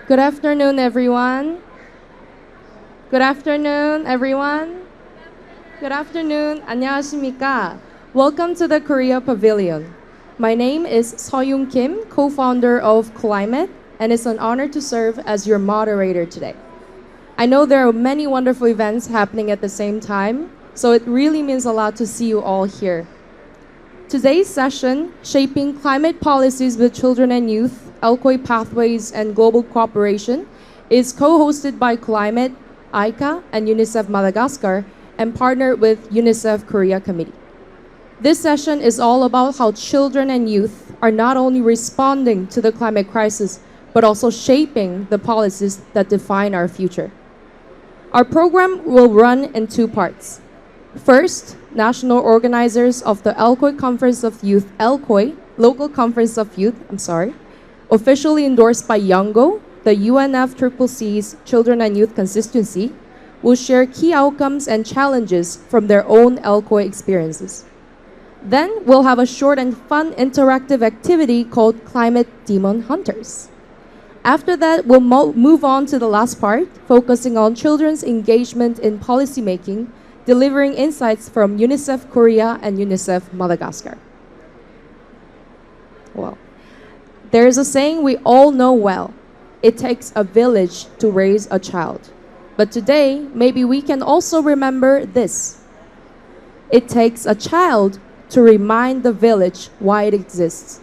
Good afternoon, everyone. Good afternoon, everyone. Good afternoon. 안녕하십니까? Welcome to the Korea Pavilion. My name is Soyoung Kim, co-founder of Coolimate, and it's an honor to serve as your moderator today. I know there are many wonderful events happening at the same time, so it really means a lot to see you all here. Today's session, Shaping Climate Policies with Children and Youth, LCOY Pathways and Global Cooperation, is co-hosted by Coolimate, AIKA, and UNICEF Madagascar, and partnered with UNICEF Korea Committee. This session is all about how children and youth are not only responding to the climate crisis, but also shaping the policies that define our future. Our program will run in two parts. First, national organizers of the LCOY Conference of Youth, LCOY, Local Conference of Youth, officially endorsed by YOUNGO, the UNFCCC's Children and Youth Constituency, will share key outcomes and challenges from their own LCOY experiences. Then we'll have a short and fun interactive activity called Climate Demon Hunters. After that, we'll move on to the last part, focusing on children's engagement in policymaking, delivering insights from UNICEF Korea and UNICEF Madagascar. Well, there's a saying we all know well. It takes a village to raise a child. But today, maybe we can also remember this. It takes a child to remind the village why it exists.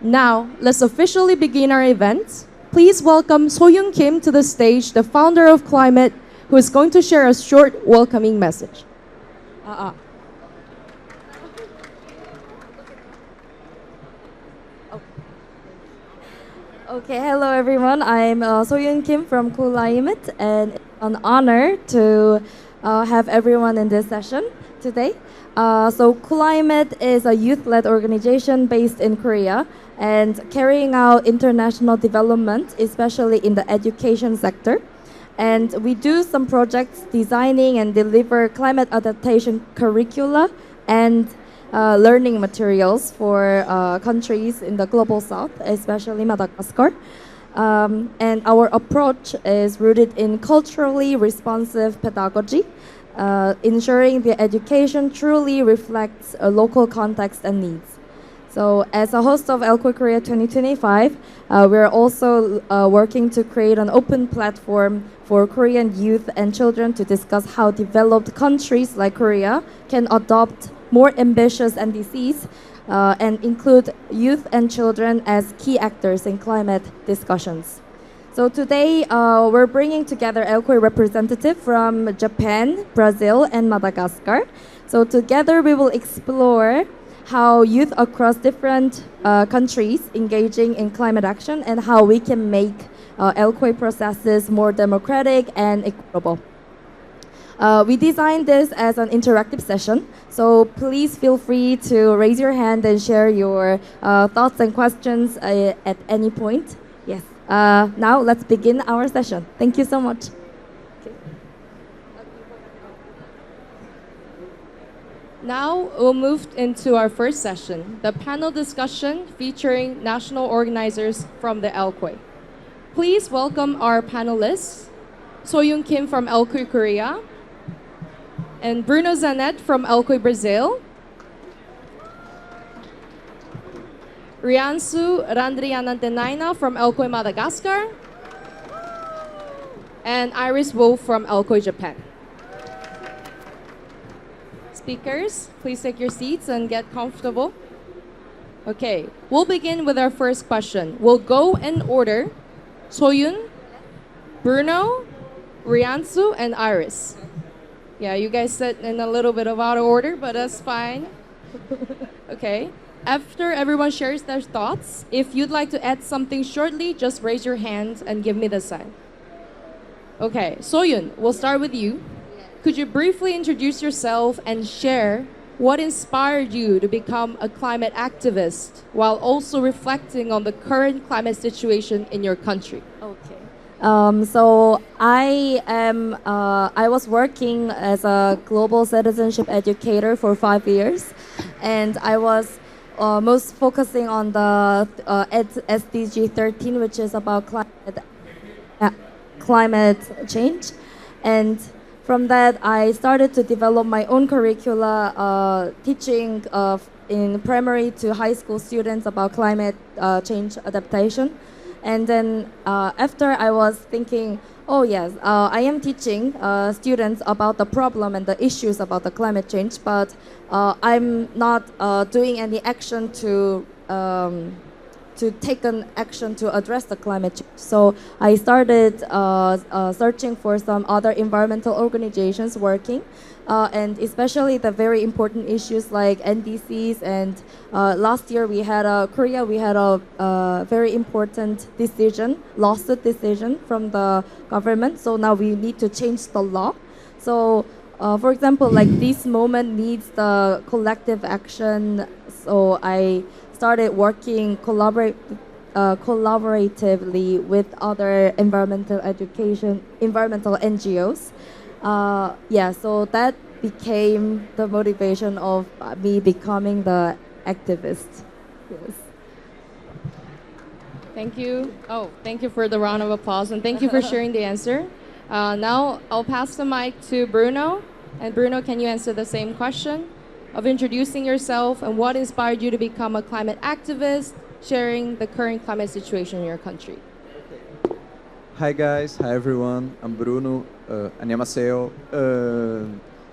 Now, let's officially begin our event. Please welcome Soyoung Kim to the stage, the founder of Coolimate, who is going to share a short welcoming message. Okay, hello everyone. I'm Soyoung Kim from Coolimate, and it's an honor to have everyone in this session today. So Coolimate is a youth-led organization based in Korea and carrying out international development, especially in the education sector. And we do some projects designing and deliver climate adaptation curricula and learning materials for countries in the global south, especially Madagascar. And our approach is rooted in culturally responsive pedagogy, ensuring the education truly reflects a local context and needs. So as a host of LCOY Korea 2025, we're also working to create an open platform for Korean youth and children to discuss how developed countries like Korea can adopt more ambitious NDCs and include youth and children as key actors in climate discussions. So today, we're bringing together LCOY representative from Japan, Brazil, and Madagascar. So together, we will explore how youth across different countries engaging in climate action and how we can make LCOY processes more democratic and equitable. We designed this as an interactive session, so please feel free to raise your hand and share your thoughts and questions at any point. Yes. Now let's begin our session. Thank you so much. Now we'll move into our first session, the panel discussion featuring national organizers from the LCOY. Please welcome our panelists, Soyoung Kim from LCOY Korea, and Bruno Zanet from LCOY Brazil, Riansu Randrianantenaina from LCOY Madagascar, and Iris Wolf from LCOY Japan. Speakers, please take your seats and get comfortable. Okay, we'll begin with our first question. We'll go in order. Soyoung, Bruno, Riansu, and Iris. Yeah, you guys sit in a little bit of out of order, but that's fine. Okay. After everyone shares their thoughts, if you'd like to add something shortly, just raise your hand and give me the sign. Okay, Soyoung, we'll start with you. Could you briefly introduce yourself and share what inspired you to become a climate activist while also reflecting on the current climate situation in your country? Okay. So I was working as a global citizenship educator for 5 years, and I was most focusing on the SDG 13, which is about climate climate change. And from that, I started to develop my own curricula, teaching in primary to high school students about climate change adaptation. And then after I was thinking, oh yes, I am teaching students about the problem and the issues about the climate change, but I'm not doing any action to take an action to address the climate change. So I started searching for some other environmental organizations working, and especially the very important issues like NDCs. And last year we had Korea, we had a very important decision, lawsuit decision from the government. So now we need to change the law. So for example, like this moment needs the collective action. So I started working collaboratively with other environmental NGOs. So that became the motivation of me becoming the activist. Yes. Thank you. Oh, thank you for the round of applause, and thank you for sharing the answer. Now I'll pass the mic to Bruno. And Bruno, can you answer the same question of introducing yourself and what inspired you to become a climate activist, sharing the current climate situation in your country? Hi guys, hi everyone. I'm Bruno. 안녕하세요.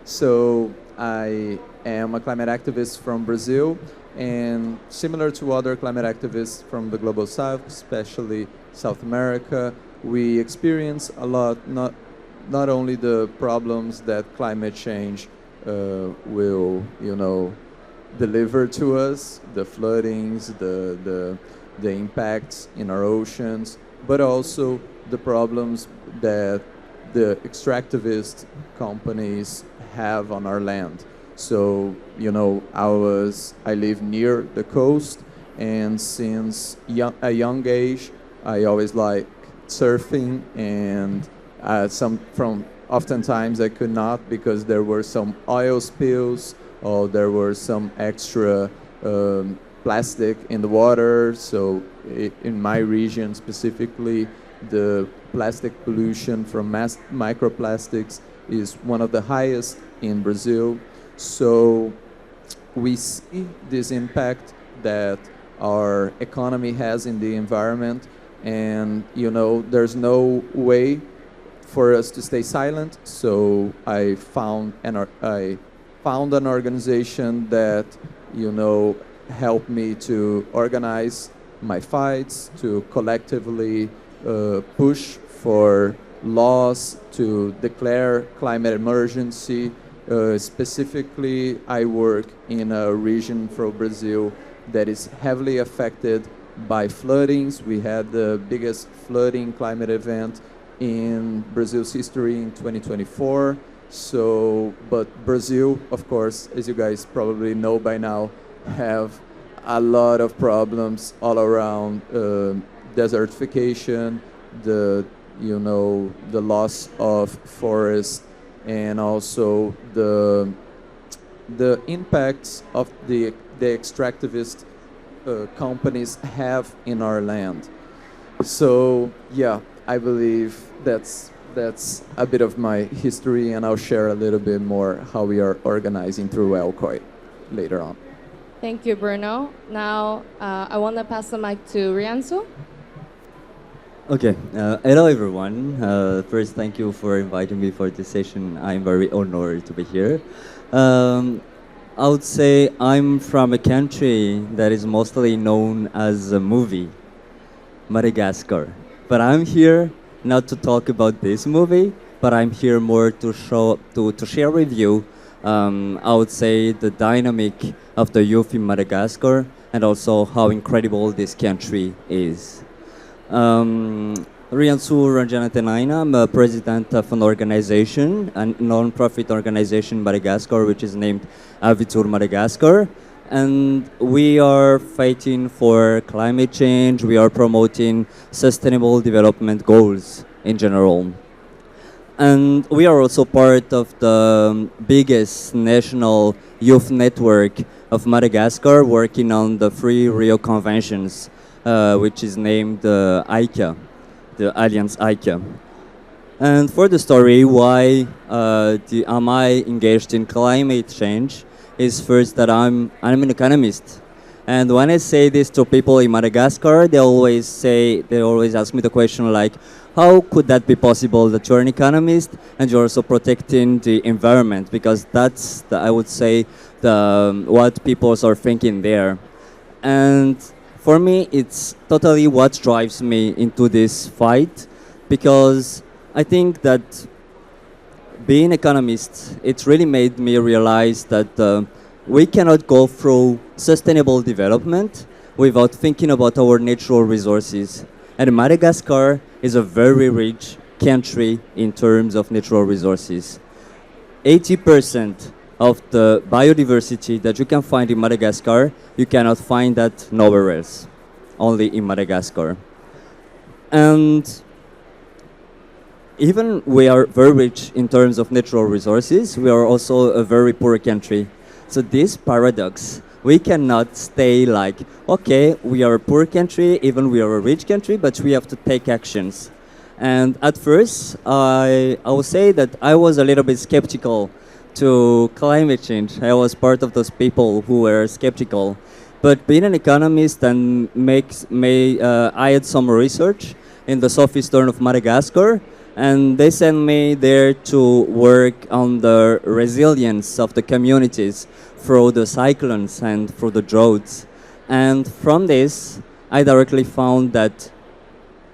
So I am a climate activist from Brazil, and similar to other climate activists from the global south, especially South America, we experience a lot, not only the problems that climate change will, deliver to us, the floodings, the impacts in our oceans, but also the problems that the extractivist companies have on our land. So, I live near the coast, and since a young age, I always like surfing, and oftentimes I could not because there were some oil spills or there were some extra plastic in the water. So in my region specifically, the plastic pollution from microplastics is one of the highest in Brazil. So we see this impact that our economy has in the environment, and there's no way for us to stay silent. So I found an organization that helped me to organize my fights, to collectively push for laws to declare climate emergency. Specifically, I work in a region from Brazil that is heavily affected by floodings. We had the biggest flooding climate event in Brazil's history in 2024. So, but Brazil, of course, as you guys probably know by now, have a lot of problems all around: desertification, the loss of forests, and also the impacts of the extractivist companies have in our land. So yeah, I believe that's a bit of my history, and I'll share a little bit more how we are organizing through LCOY later on. Thank you, Bruno. Now I want to pass the mic to Riansu. Okay, hello everyone. First, thank you for inviting me for this session. I'm very honored to be here. I would say I'm from a country that is mostly known as a movie, Madagascar. But I'm here not to talk about this movie, but I'm here more to share with you, I would say, the dynamic of the youth in Madagascar, and also how incredible this country is. Riansu Ranjanatenaina, I'm a president of an organization, a non-profit organization in Madagascar, which is named Avitur Madagascar. And we are fighting for climate change. We are promoting sustainable development goals in general. And we are also part of the biggest national youth network of Madagascar, working on the 3 Rio Conventions, which is named AIKA. the Alliance AIKA. And for the story, why am I engaged in climate change is first that I'm an economist. And when I say this to people in Madagascar, they always ask me the question like, how could that be possible that you're an economist and you're also protecting the environment? Because that's, I would say, what people are thinking there. And for me, it's totally what drives me into this fight, because I think that being an economist, it really made me realize that we cannot go through sustainable development without thinking about our natural resources. And Madagascar is a very rich country in terms of natural resources. 80% of the biodiversity that you can find in Madagascar, you cannot find that nowhere else, only in Madagascar. And even we are very rich in terms of natural resources, we are also a very poor country. So this paradox, we cannot stay like, okay, we are a poor country, even we are a rich country, but we have to take actions. And at first, I would say that I was a little bit skeptical to climate change. I was part of those people who were skeptical. But being an economist and I had some research in the southeastern of Madagascar, and they sent me there to work on the resilience of the communities through the cyclones and through the droughts. And from this, I directly found that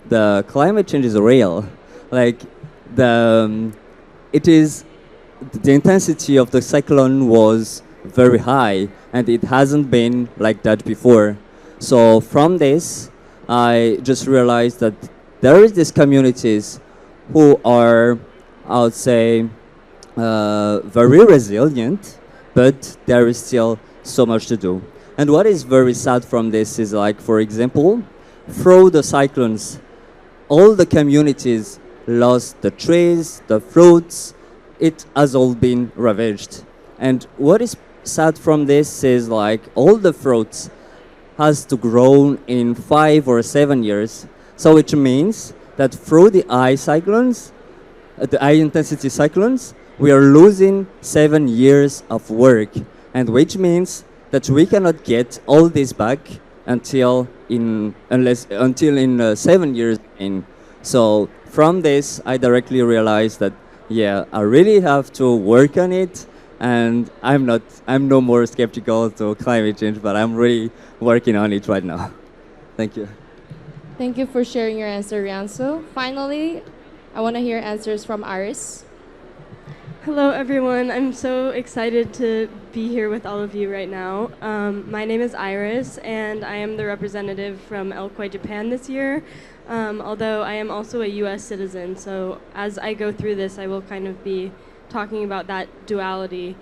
the climate change is real. Like the intensity of the cyclone was very high, and it hasn't been like that before. So from this, I just realized that there is these communities who are, I would say, very resilient, but there is still so much to do. And what is very sad from this is, like, for example, through the cyclones, all the communities lost the trees, the fruits, it has all been ravaged. And what is sad from this is, like, all the fruits has to grow in 5 or 7 years. So which means that through the high cyclones, the high intensity cyclones, we are losing 7 years of work, and which means that we cannot get all this back until in 7 years in. So from this, I directly realized that, yeah, I really have to work on it, and I'm no more skeptical to climate change, but I'm really working on it right now. Thank you. Thank you for sharing your answer, Rianso. Finally, I want to hear answers from Iris. Hello, everyone. I'm so excited to be here with all of you right now. My name is Iris, and I am the representative from LCOY Japan this year, although I am also a U.S. citizen. So as I go through this, I will kind of be talking about that duality.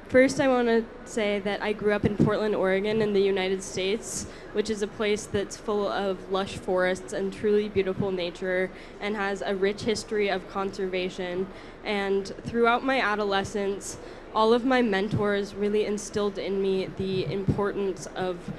First, I want to say that I grew up in Portland, Oregon in the United States, which is a place that's full of lush forests and truly beautiful nature and has a rich history of conservation. And throughout my adolescence, all of my mentors really instilled in me the importance of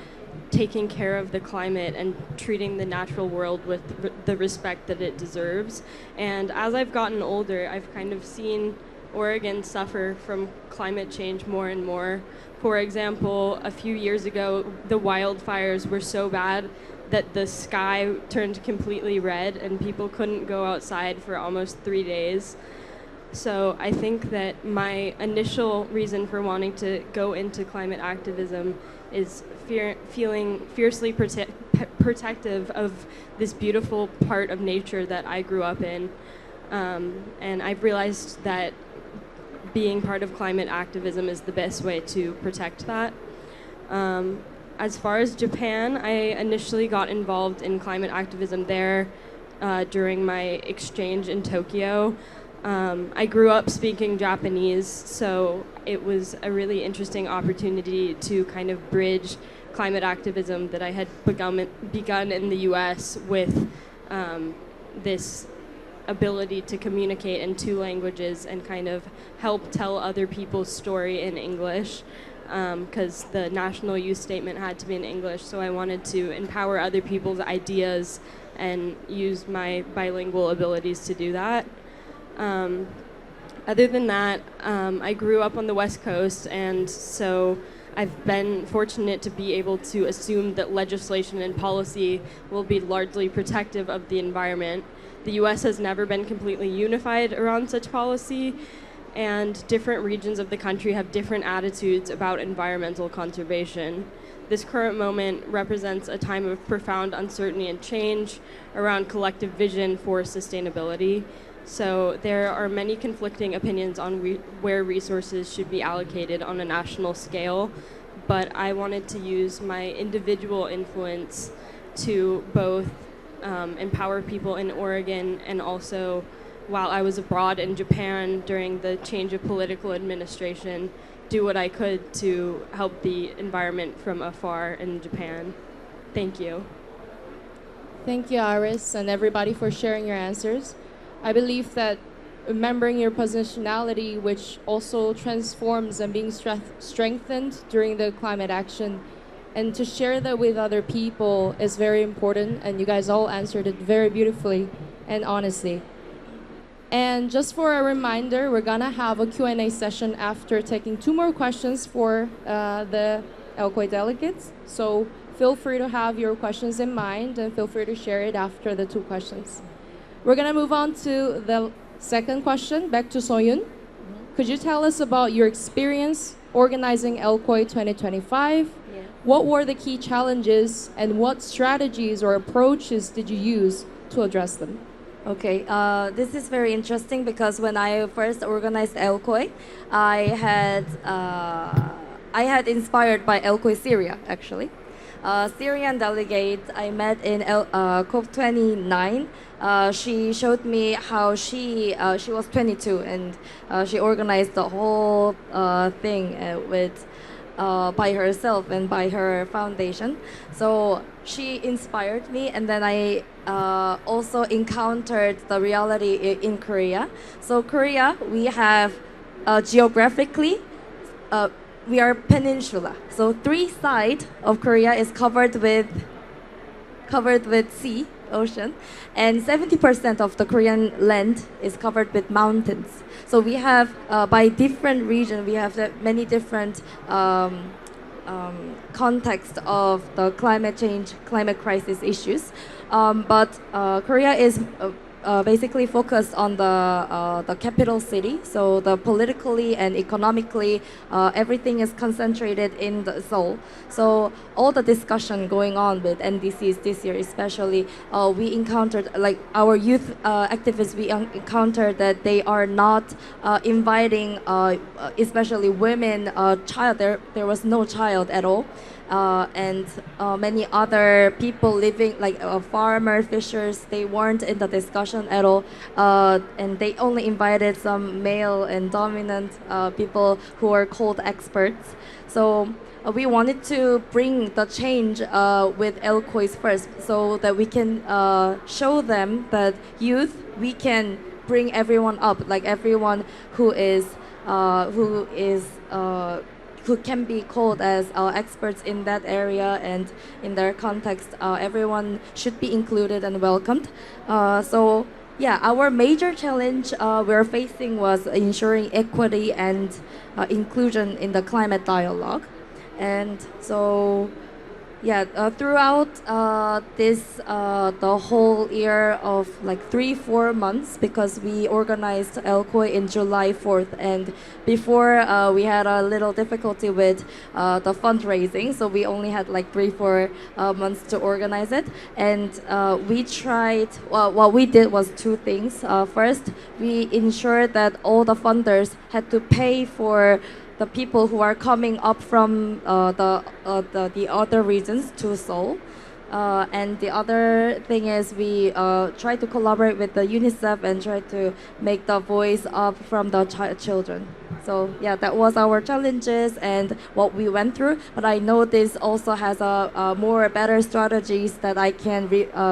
taking care of the climate and treating the natural world with the respect that it deserves. And as I've gotten older, I've kind of seen Oregon suffer from climate change more and more. For example, a few years ago, the wildfires were so bad that the sky turned completely red and people couldn't go outside for almost 3 days. So I think that my initial reason for wanting to go into climate activism is feeling fiercely protective of this beautiful part of nature that I grew up in. And I've realized that being part of climate activism is the best way to protect that. As far as Japan, I initially got involved in climate activism there during my exchange in Tokyo. I grew up speaking Japanese, so it was a really interesting opportunity to kind of bridge climate activism that I had begun in the US with this ability to communicate in 2 languages and kind of help tell other people's story in English. because the national youth statement had to be in English. So I wanted to empower other people's ideas and use my bilingual abilities to do that. Other than that, I grew up on the West Coast, and so I've been fortunate to be able to assume that legislation and policy will be largely protective of the environment. The US has never been completely unified around such policy, and different regions of the country have different attitudes about environmental conservation. This current moment represents a time of profound uncertainty and change around collective vision for sustainability. So there are many conflicting opinions on where resources should be allocated on a national scale, but I wanted to use my individual influence to both empower people in Oregon, and also while I was abroad in Japan during the change of political administration, do what I could to help the environment from afar in Japan. Thank you. Thank you, Iris, and everybody for sharing your answers. I believe that remembering your positionality, which also transforms and being strengthened during the climate action, and to share that with other people is very important, and you guys all answered it very beautifully and honestly. And just for a reminder, we're gonna have a Q&A session after taking 2 more questions for the LCOY delegates. So feel free to have your questions in mind, and feel free to share it after the 2 questions. We're gonna move on to the second question, back to Soyun. Could you tell us about your experience organizing LCOY 2025? Yeah. What were the key challenges, and what strategies or approaches did you use to address them? Okay, this is very interesting because when I first organized LCOY, I had inspired by LCOY Syria actually. Syrian delegate I met in COP29. She showed me how she was 22, and she organized the whole thing with by herself and by her foundation. So she inspired me, and then I also encountered the reality in Korea. So Korea, we have geographically we are peninsula. So 3 sides of Korea is covered with sea, ocean, and 70% of the Korean land is covered with mountains. So we have by different region, we have many different context of the climate change, climate crisis issues. But Korea is basically focused on the capital city. So the politically and economically, everything is concentrated in the Seoul. So all the discussion going on with NDCs this year, especially, we encountered, like our youth activists, we encountered that they are not inviting, especially women, child. There was no child at all. And many other people living, like farmers, fishers, they weren't in the discussion at all, and they only invited some male and dominant people who are called experts. So we wanted to bring the change with LCOYs first, so that we can show them that youth, we can bring everyone up, like everyone who can be called as experts in that area and in their context. Everyone should be included and welcomed. So yeah, our major challenge we're facing was ensuring equity and inclusion in the climate dialogue. And so yeah, throughout the whole year of like 3-4 months, because we organized LCOY in July 4th, and before we had a little difficulty with the fundraising, so we only had like 3-4 months to organize it. And we tried, what we did was 2 things. First, we ensured that all the funders had to pay for the people who are coming up from the other regions to Seoul. And the other thing is we try to collaborate with the UNICEF and try to make the voice up from the children. So yeah, that was our challenges and what we went through. But I know this also has a more better strategies that I can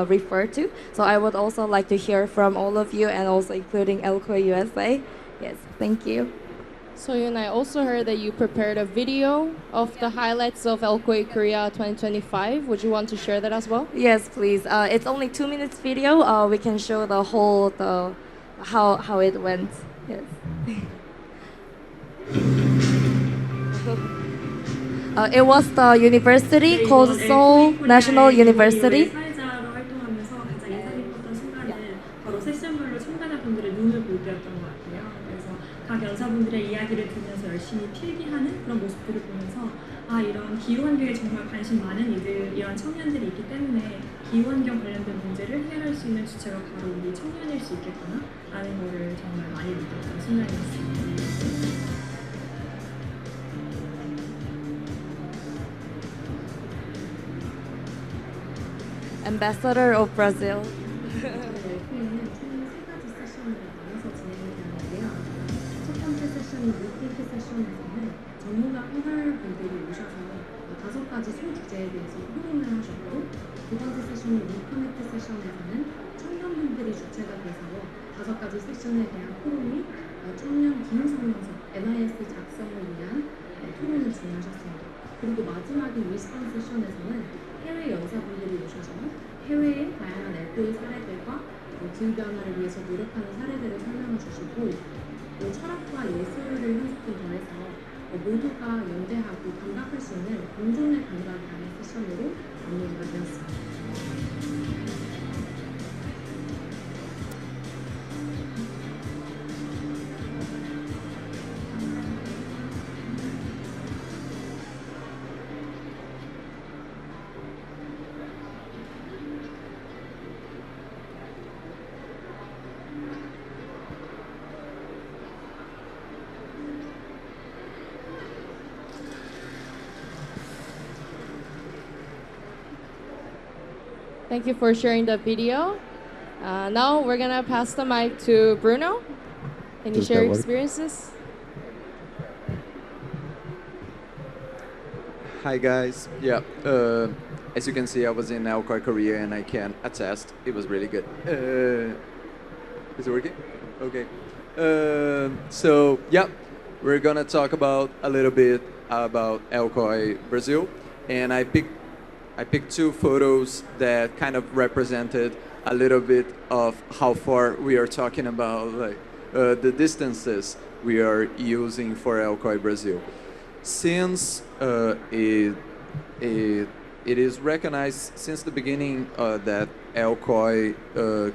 refer to. So I would also like to hear from all of you, and also including LCOY USA. Yes, thank you. Soyun, I also heard that you prepared a video of the highlights of LCOY Korea 2025. Would you want to share that as well? Yes, please. It's only 2 minutes video. We can show the whole how it went. Yes. It was the university called Seoul National University. 사회자로 활동하면서 가장 인상 깊었던 순간은 바로 세션별로 참가자분들의 눈을 볼 때였던 것 같아요. 그래서 각 연사분들의 이야기를 들으면서 열심히 필기하는 그런 모습들을 보면서 아 이런 기후환경에 정말 관심 많은 이런 청년들이 있기 때문에 기후환경 관련된 문제를 해결할 수 있는 주체가 바로 우리 청년일 수 있겠구나 라는 거를 정말 많이 느꼈던 순간이었습니다. Ambassador of Brazil. LCOY는 총 3가지 세션으로 나눠서 진행이 되는데요. 첫 번째 세션인 미팅 세션에서는 전문가 패널분들이 오셔서 5가지 소주제에 대해서 토론을 하셨고, 두 번째 세션인 리커넥트 세션에서는 청년분들이 주체가 돼서 5가지 세션에 대한 토론 및 청년 기후성명서 NIS 작성을 위한 토론을 진행하셨습니다. 그리고 마지막인 위스펀 세션에서는 해외 연사분들이 오셔서 해외의 다양한 LCOY 사례들과 기후변화를 위해서 노력하는 사례들을 설명해 주시고 철학과 예술을 한스푼 더해서 모두가 연대하고 감각할 수 있는 공존의 감각이라는 세션으로 마무리가 되었습니다. Thank you for sharing the video. Now we're gonna pass the mic to Bruno. Can you Does share that your work? experiences? Hi guys. Yeah. As you can see, I was in LCOY Korea, and I can attest it was really good. Is it working? Okay. So yeah, we're gonna talk about a little bit about LCOY Brazil, and I picked 2 photos that kind of represented a little bit of how far we are talking about, like the distances we are using for LCOY Brazil. Since it is recognized since the beginning that LCOY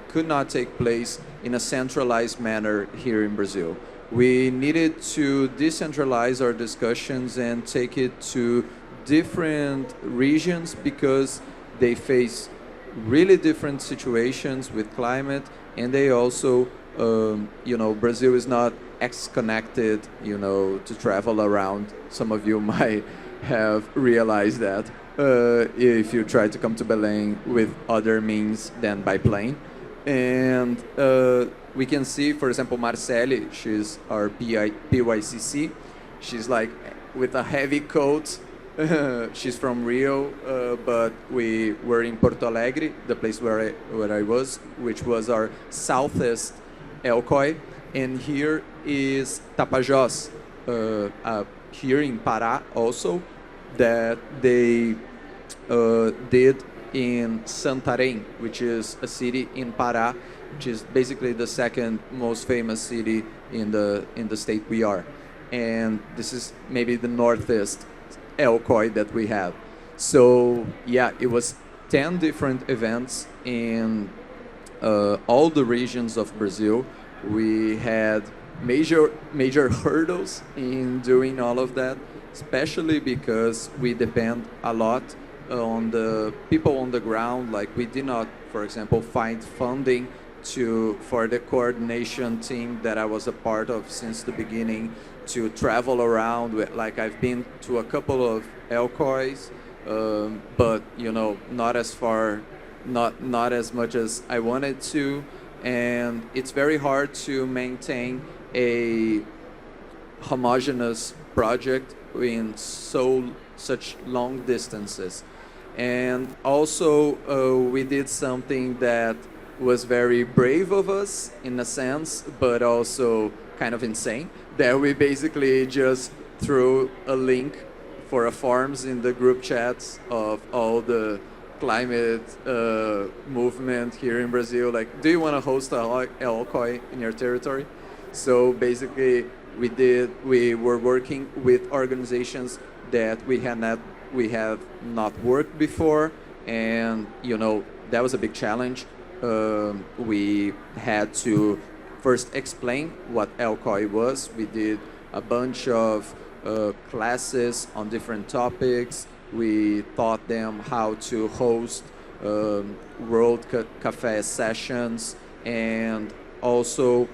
could not take place in a centralized manner here in Brazil. We needed to decentralize our discussions and take it to different regions because they face really different situations with climate, and they also, Brazil is not X-connected, to travel around. Some of you might have realized that if you try to come to Belém with other means than by plane. And we can see, for example, Marcele, she's our PYCC. She's like with a heavy coat. She's from Rio, but we were in Porto Alegre, the place where I was, which was our southeast LCOY. And here is Tapajós, here in Pará also, that they did in Santarém, which is a city in Pará, which is basically the second most famous city in the state we are. And this is maybe the northeast LCOY that we have. So yeah, it was 10 different events in all the regions of Brazil. We had major hurdles in doing all of that, especially because we depend a lot on the people on the ground. Like we did not, for example, find funding for the coordination team that I was a part of since the beginning to travel around. Like I've been to a couple of LCOYs, but not as far, not as much as I wanted to, and it's very hard to maintain a homogeneous project in such long distances. And also we did something that was very brave of us in a sense, but also kind of insane that we basically just threw a link for a forms in the group chats of all the climate movement here in Brazil. Like, do you want to host a LCOY in your territory? So basically, we were working with organizations that we have not worked before, and that was a big challenge. We had to first explain what LCOY was. We did a bunch of classes on different topics. We taught them how to host World Cafe sessions, and also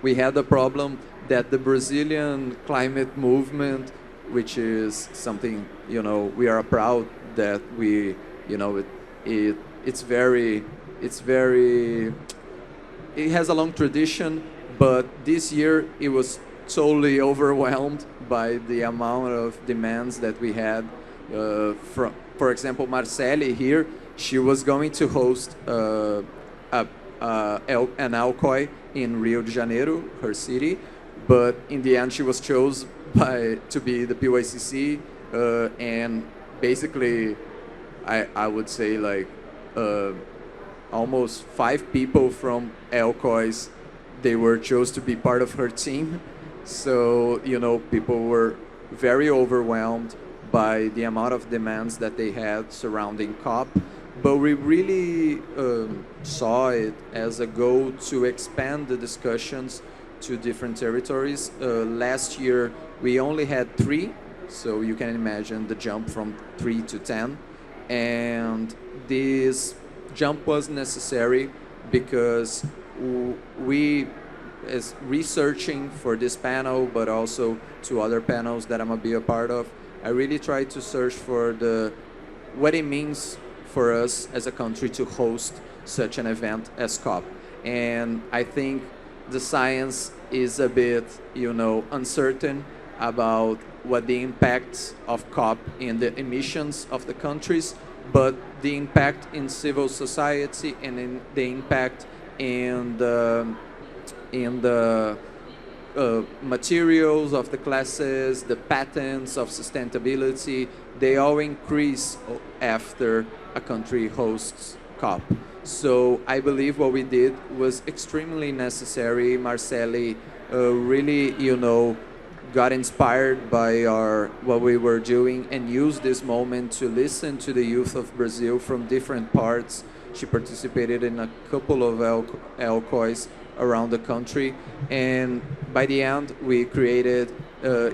we had the problem that the Brazilian climate movement, which is something we are proud that it has a long tradition, but this year it was totally overwhelmed by the amount of demands that we had. For example, Marcele here, she was going to host an LCOY in Rio de Janeiro, her city, but in the end she was chosen to be the PYCC, and basically I would say like almost 5 people from LCOYs, they were chosen to be part of her team. So people were very overwhelmed by the amount of demands that they had surrounding COP, but we really saw it as a goal to expand the discussions to different territories. Last year we only had 3, so you can imagine the jump from 3 to 10, and this jump was necessary because we, as researching for this panel, but also to other panels that I'm gonna be a part of, I really tried to search for what it means for us as a country to host such an event as COP. And I think the science is a bit, uncertain about what the impact of COP in the emissions of the countries, but the impact in civil society and in the impact in the materials of the classes, the patents of sustainability, they all increase after a country hosts COP. So I believe what we did was extremely necessary. Marcele really, got inspired by what we were doing and used this moment to listen to the youth of Brazil from different parts. She participated in a couple of LCOYs around the country, and by the end we created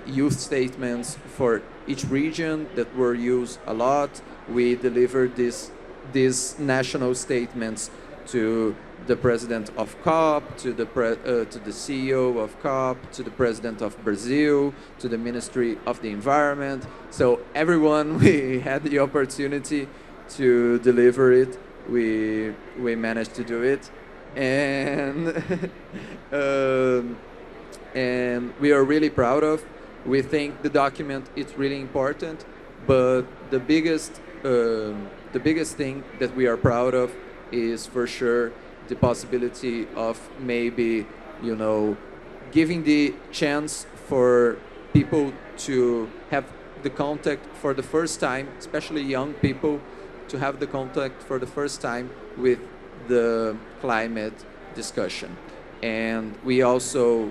youth statements for each region that were used a lot. We delivered these national statements to the president of COP, to the CEO of COP, to the president of Brazil, to the Ministry of the Environment. So everyone, we had the opportunity to deliver it. We managed to do it, and and we are really proud of. We think the document is really important, but the biggest thing that we are proud of is for sure the possibility of maybe, giving the chance for people to have the contact for the first time, especially young people, to have the contact for the first time with the climate discussion. And we also,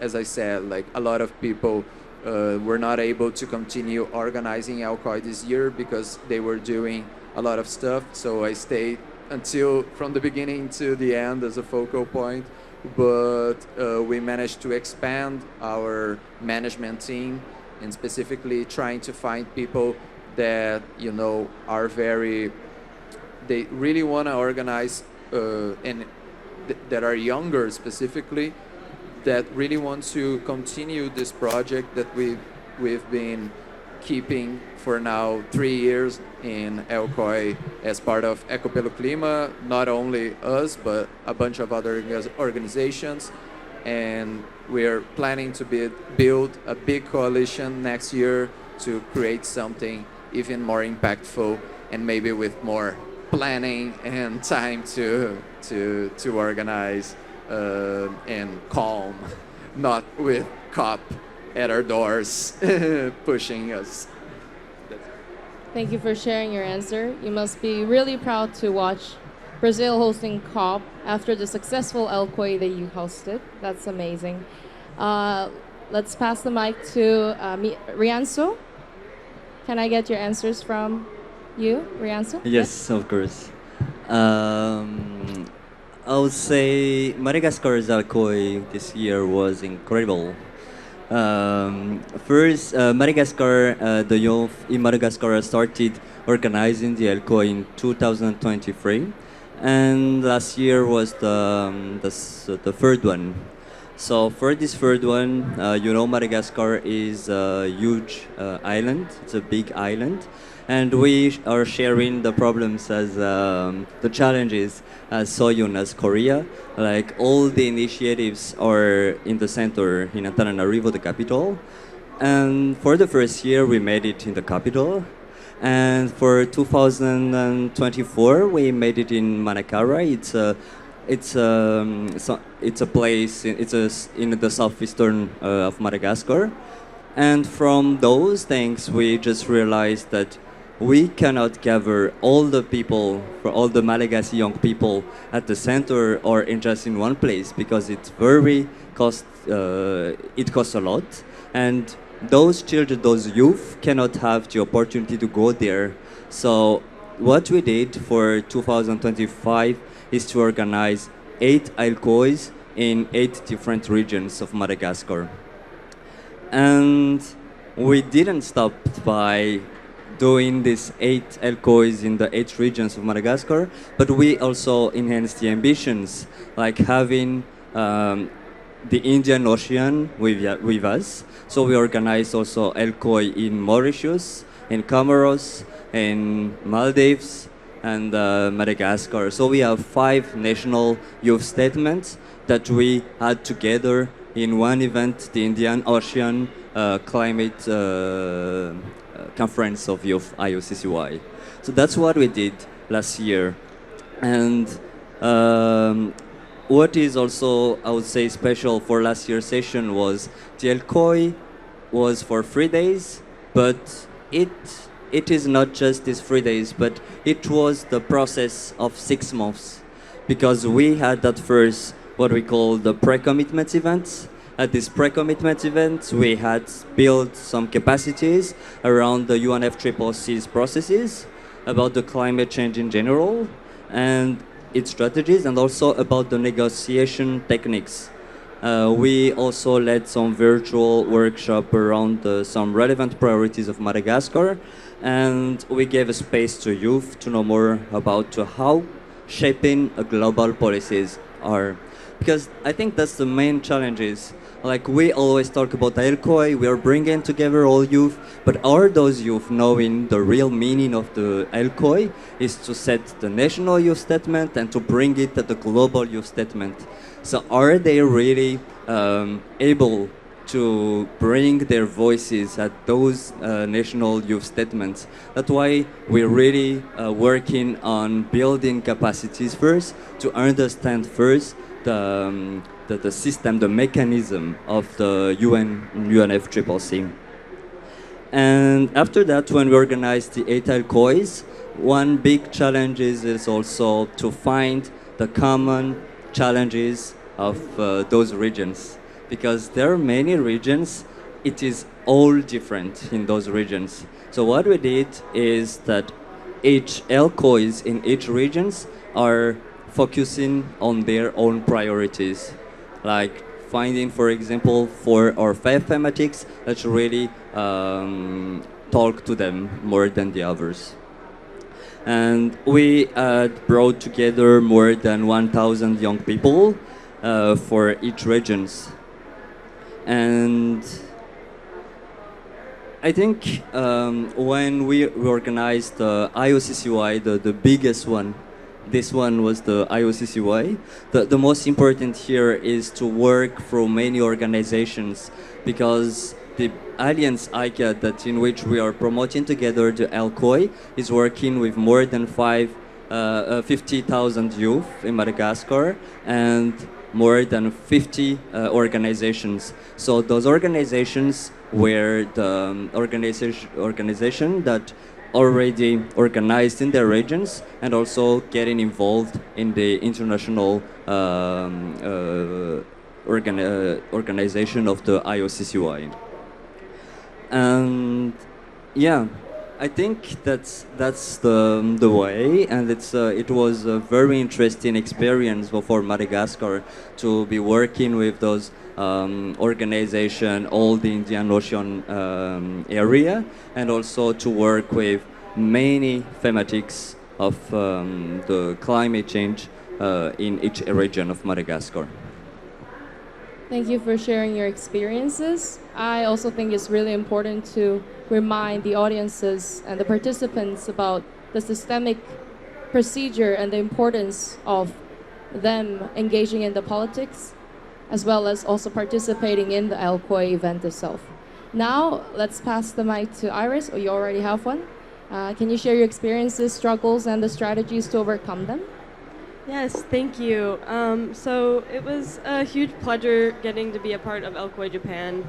as I said, like a lot of people were not able to continue organizing LCOY this year because they were doing a lot of stuff. So I stayed from the beginning to the end as a focal point. But we managed to expand our management team, and specifically trying to find people that are they really want to organize and that are younger specifically, that really want to continue this project that we've been keeping for now 3 years in LCOY as part of Eco pelo Clima, not only us, but a bunch of other organizations. And we're planning to build a big coalition next year to create something even more impactful, and maybe with more planning and time to organize and calm, not with COP at our doors pushing us. Thank you for sharing your answer. You must be really proud to watch Brazil hosting COP after the successful LCOY that you hosted. That's amazing. Let's pass the mic to Rianso. Can I get your answers from you, Rianso? Yes, of course. I would say Madagascar's LCOY this year was incredible. First, Madagascar, the youth in Madagascar started organizing the LCOY in 2023, and last year was the third one. So for this third one, Madagascar is a huge island. It's a big island, and we are sharing the problems as the challenges as Soyun, as Korea. Like all the initiatives are in the center in Antananarivo, the capital. And for the first year, we made it in the capital. And for 2024, we made it in Manakara. It's a place. It's in the southeastern of Madagascar. And from those things, we just realized that we cannot gather all the people, for all the Malagasy young people at the center or in just in one place, because it costs a lot, and those children, those youth cannot have the opportunity to go there. So what we did for 2025 is to organize 8 LCOYs in 8 different regions of Madagascar. And we didn't stop by doing these 8 LCOYs in the 8 regions of Madagascar, but we also enhanced the ambitions, like having the Indian Ocean with us. So we organized also LCOY in Mauritius, in Comoros, in Maldives, and Madagascar. So we have 5 national youth statements that we had together in one event, the Indian Ocean Climate Conference of Youth, IOCCY. So that's what we did last year. And what is also, I would say, special for last year's session was the LCOY was for 3 days, but it is not just these 3 days, but it was the process of 6 months, because we had at first what we call the pre-commitment events. At this pre-commitment event, we had built some capacities around the UNFCCC's processes, about the climate change in general, and its strategies, and also about the negotiation techniques. We also led some virtual workshop around some relevant priorities of Madagascar, and we gave a space to youth to know more about how shaping global policies are. Because I think that's the main challenges. Like we always talk about LCOY, we are bringing together all youth, but are those youth knowing the real meaning of the LCOY is to set the national youth statement and to bring it to the global youth statement. So are they really able to bring their voices at those national youth statements? That's why we're really working on building capacities first, to understand first the system, the mechanism of the UNFCCC. And after that, when we organized the 8 LCOYs, one big challenge is also to find the common challenges of those regions. Because there are many regions, it is all different in those regions. So what we did is that each LCOYs in each regions are focusing on their own priorities, like finding, for example, 4 or 5 thematics that really talk to them more than the others. And we brought together more than 1,000 young people for each regions. And I think when we organized the IOCCY, the biggest one, this one was the IOCCY. The most important here is to work through many organizations, because the Alliance AIKA, that in which we are promoting together the LCOY, is working with more than 50,000 youth in Madagascar, and more than 50 organizations. So those organizations were the organization that already organized in their regions and also getting involved in the international organization of the IOCCY. And yeah, I think that's the way, and it was a very interesting experience for Madagascar to be working with those organization, all the Indian Ocean area, and also to work with many thematics of the climate change in each region of Madagascar. Thank you for sharing your experiences. I also think it's really important to remind the audiences and the participants about the systemic procedure and the importance of them engaging in the politics, as well as also participating in the LCOY event itself. Now, let's pass the mic to Iris, or you already have one. Can you share your experiences, struggles, and the strategies to overcome them? Yes, thank you. So it was a huge pleasure getting to be a part of LCOY Japan.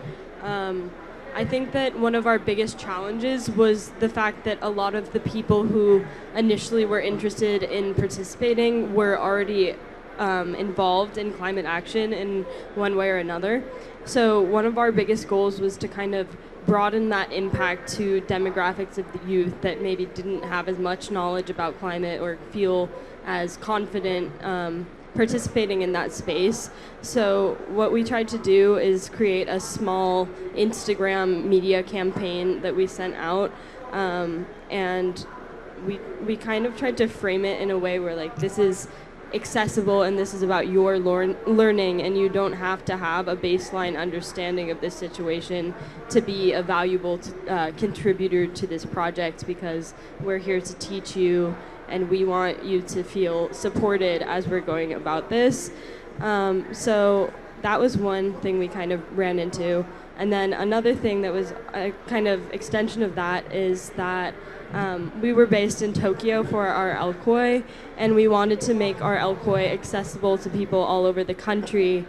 I think that one of our biggest challenges was the fact that a lot of the people who initially were interested in participating were already involved in climate action in one way or another. So one of our biggest goals was to kind of broaden that impact to demographics of the youth that maybe didn't have as much knowledge about climate or feel as confident participating in that space. So what we tried to do is create a small Instagram media campaign that we sent out, and we kind of tried to frame it in a way where like this is accessible and this is about your learning, and you don't have to have a baseline understanding of this situation to be a valuable contributor to this project, because we're here to teach you and we want you to feel supported as we're going about this. So that was one thing we kind of ran into. And then another thing that was a kind of extension of that is that we were based in Tokyo for our LCOY, and we wanted to make our LCOY accessible to people all over the country.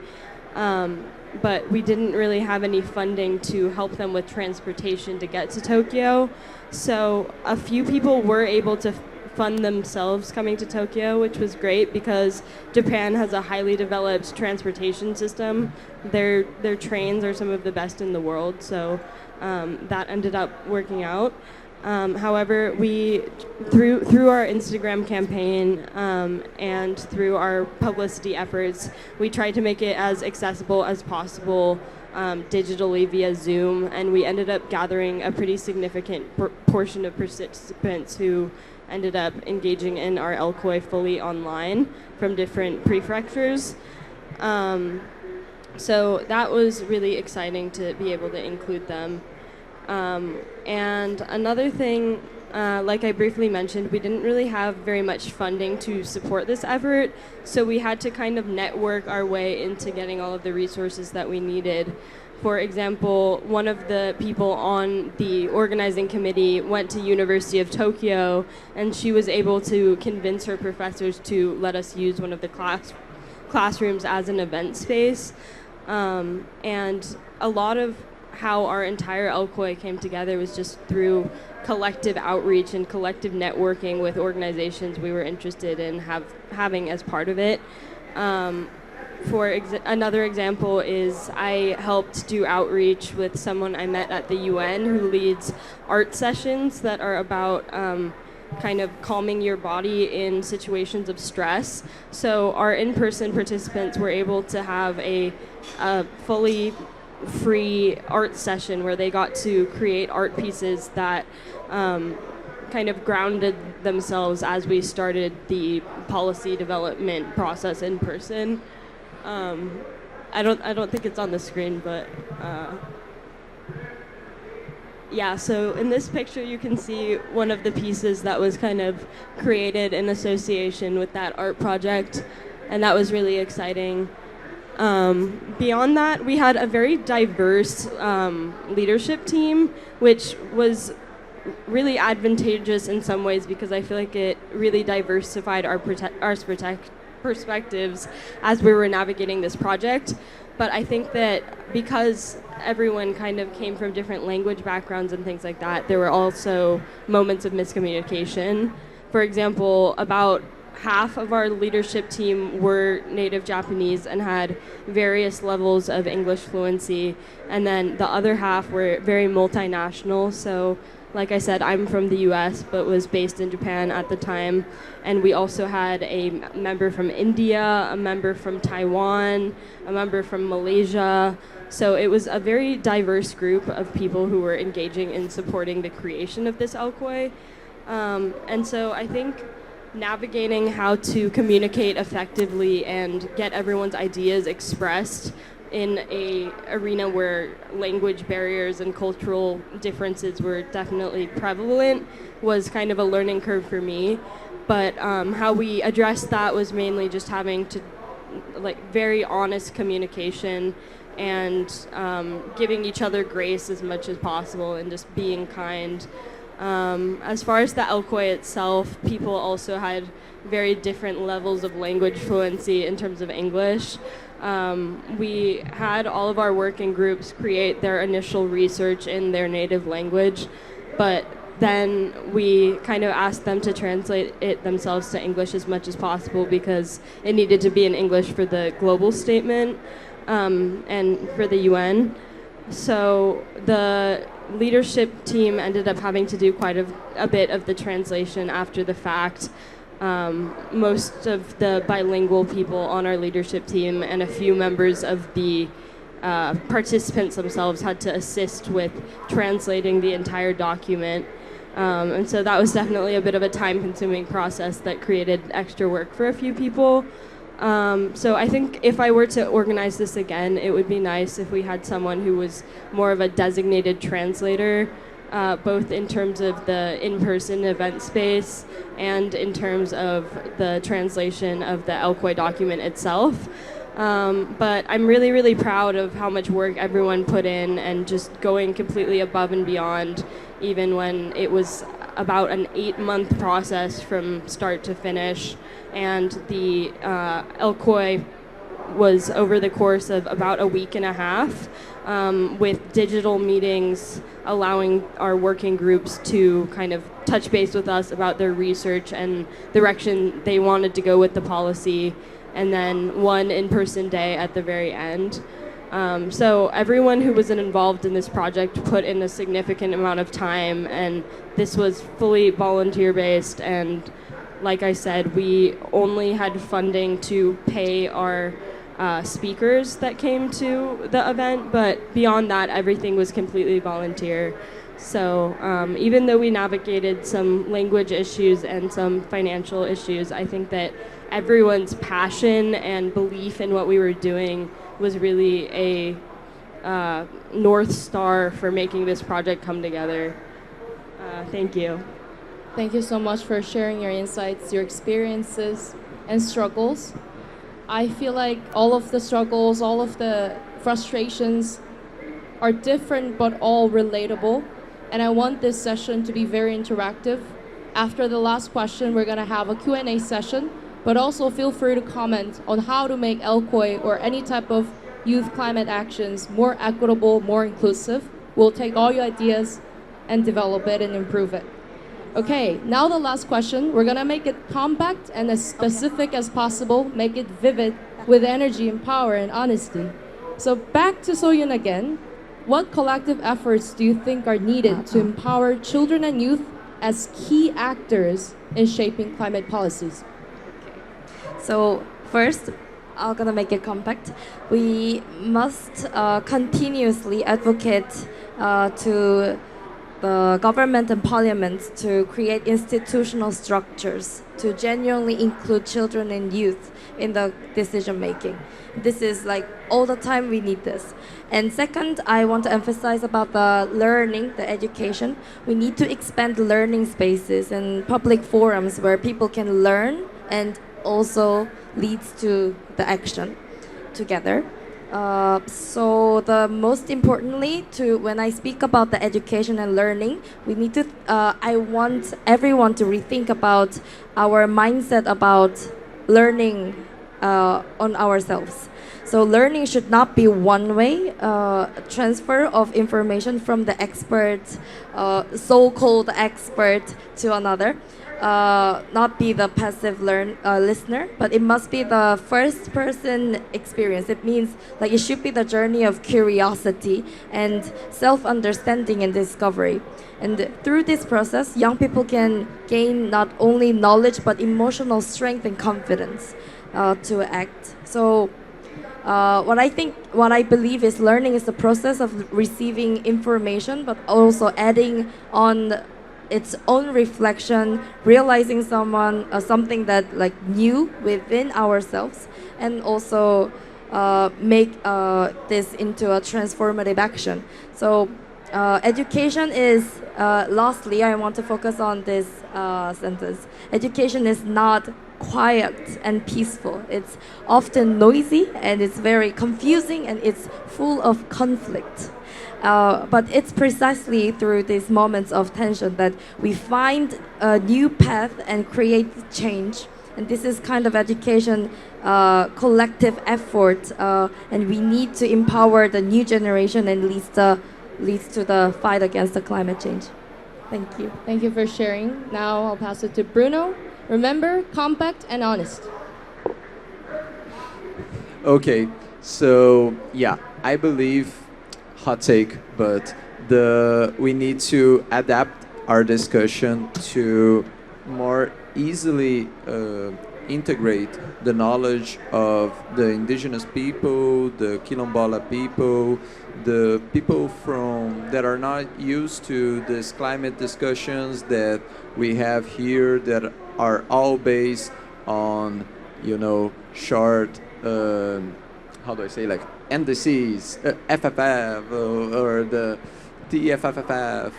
But we didn't really have any funding to help them with transportation to get to Tokyo. So a few people were able to fund themselves coming to Tokyo, which was great because Japan has a highly developed transportation system. Their trains are some of the best in the world, so that ended up working out. However, we through our Instagram campaign and through our publicity efforts, we tried to make it as accessible as possible digitally via Zoom, and we ended up gathering a pretty significant portion of participants who ended up engaging in our LCOY fully online from different prefectures. So that was really exciting to be able to include them. And another thing, like I briefly mentioned, we didn't really have very much funding to support this effort, so we had to kind of network our way into getting all of the resources that we needed. For example, one of the people on the organizing committee went to University of Tokyo, and she was able to convince her professors to let us use one of the classrooms as an event space. And a lot of how our entire LCOY came together was just through collective outreach and collective networking with organizations we were interested in having as part of it. Another example is I helped do outreach with someone I met at the UN who leads art sessions that are about kind of calming your body in situations of stress. So our in-person participants were able to have a fully free art session where they got to create art pieces that kind of grounded themselves as we started the policy development process in person. I don't think it's on the screen, but yeah, so in this picture you can see one of the pieces that was kind of created in association with that art project, and that was really exciting. Beyond that, we had a very diverse leadership team, which was really advantageous in some ways because I feel like it really diversified our perspectives as we were navigating this project. But I think that because everyone kind of came from different language backgrounds and things like that, there were also moments of miscommunication. For example, about half of our leadership team were native Japanese and had various levels of English fluency, and then the other half were very multinational. So like I said, I'm from the US but was based in Japan at the time, and we also had a member from India, a member from Taiwan, a member from Malaysia. So it was a very diverse group of people who were engaging in supporting the creation of this LCOY. And so I think navigating how to communicate effectively and get everyone's ideas expressed in a arena where language barriers and cultural differences were definitely prevalent was kind of a learning curve for me. But how we addressed that was mainly just having to very honest communication and giving each other grace as much as possible and just being kind. As far as the LCOY itself, people also had very different levels of language fluency in terms of English. We had all of our working groups create their initial research in their native language, but then we kind of asked them to translate it themselves to English as much as possible because it needed to be in English for the global statement and for the UN. So the leadership team ended up having to do quite a bit of the translation after the fact. Most of the bilingual people on our leadership team and a few members of the participants themselves had to assist with translating the entire document. And so that was definitely a bit of a time-consuming process that created extra work for a few people. So I think if I were to organize this again, it would be nice if we had someone who was more of a designated translator, both in terms of the in-person event space and in terms of the translation of the LCOY document itself. But I'm really, really proud of how much work everyone put in and just going completely above and beyond, even when it was about an 8-month process from start to finish. And the LCOY was over the course of about a week and a half, with digital meetings allowing our working groups to kind of touch base with us about their research and the direction they wanted to go with the policy, and then one in-person day at the very end. So everyone who was involved in this project put in a significant amount of time, and this was fully volunteer-based, and like I said, we only had funding to pay our speakers that came to the event, but beyond that, everything was completely volunteer. So even though we navigated some language issues and some financial issues, I think that everyone's passion and belief in what we were doing was really a North Star for making this project come together. Thank you. Thank you so much for sharing your insights, your experiences, and struggles. I feel like all of the struggles, all of the frustrations are different but all relatable. And I want this session to be very interactive. After the last question, we're going to have a Q&A session, but also feel free to comment on how to make LCOY or any type of youth climate actions more equitable, more inclusive. We'll take all your ideas and develop it and improve it. Okay, now the last question. We're gonna make it compact and as specific as possible, make it vivid with energy and power and honesty. So back to Soyun again. What collective efforts do you think are needed to empower children and youth as key actors in shaping climate policies? So first, I'm gonna make it compact. We must continuously advocate to the government and parliament to create institutional structures to genuinely include children and youth in the decision making. This is like all the time we need this. And second, I want to emphasize about the learning, the education. We need to expand learning spaces and public forums where people can learn and also leads to the action together. So the most importantly, when I speak about the education and learning, we need to. I want everyone to rethink about our mindset about learning on ourselves. So learning should not be one-way transfer of information from the expert, so-called expert, to another. Not be the passive listener, but it must be the first-person experience. It means like it should be the journey of curiosity and self-understanding and discovery. And through this process, young people can gain not only knowledge but emotional strength and confidence to act. So. What I believe is learning is the process of receiving information, but also adding on its own reflection, realizing something that like new within ourselves, and also make this into a transformative action. So education is, lastly, I want to focus on this sentence. Education is not quiet and peaceful. It's often noisy and it's very confusing and it's full of conflict. But it's precisely through these moments of tension that we find a new path and create change. And this is kind of education collective effort, and we need to empower the new generation and leads to the fight against the climate change. Thank you. Thank you for sharing. Now I'll pass it to Bruno. Remember, compact and honest. Okay, so yeah, I believe, hot take, but we need to adapt our discussion to more easily integrate the knowledge of the indigenous people, the Quilombola people, the people that are not used to these climate discussions that we have here, that are all based on, short, how do I say, like NDCs, FFF, or the TFFF,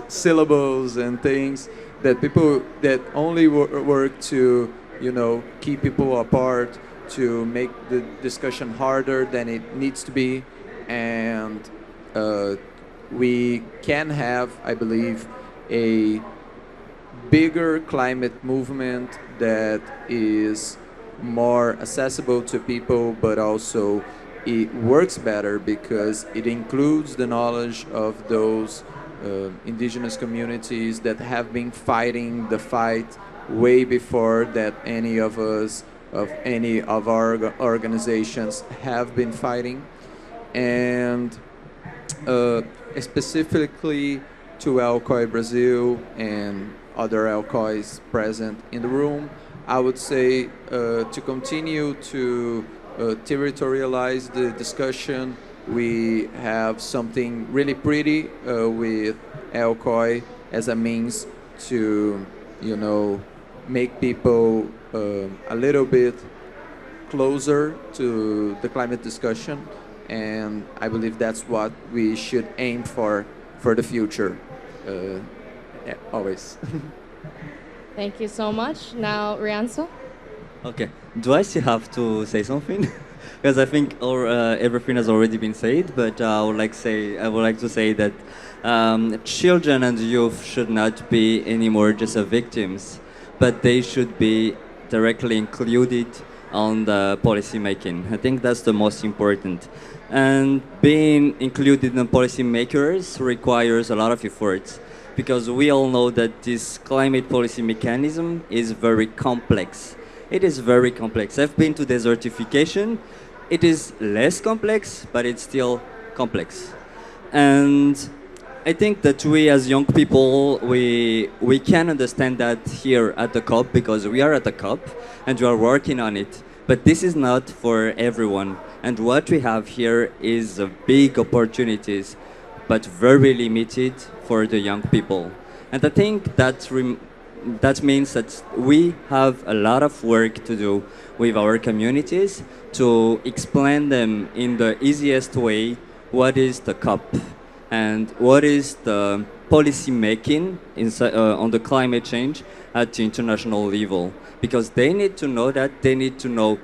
syllables and things that people that only work to, keep people apart, to make the discussion harder than it needs to be. And we can have, I believe, a bigger climate movement that is more accessible to people, but also it works better because it includes the knowledge of those indigenous communities that have been fighting the fight way before that any of us, of any of our organizations have been fighting. And specifically to LCOY Brazil and other LCOYs present in the room, I would say to continue to territorialize the discussion. We have something really pretty with LCOY as a means to, make people a little bit closer to the climate discussion. And I believe that's what we should aim for the future, always. Thank you so much. Now, Rianso. Okay. Do I still have to say something? Because I think everything has already been said. But I would like to say that children and youth should not be anymore just victims, but they should be directly included on the policy making. I think that's the most important. And being included in policy makers requires a lot of efforts, because we all know that this climate policy mechanism is very complex. It is very complex. I've been to desertification. It is less complex, but it's still complex. And I think that we as young people, we can understand that here at the COP, because we are at the COP and we are working on it. But this is not for everyone. And what we have here is big opportunities, but very limited for the young people. And I think that means that we have a lot of work to do with our communities to explain them in the easiest way what is the COP and what is the policy making on the climate change at the international level. Because they need to know that, they need to know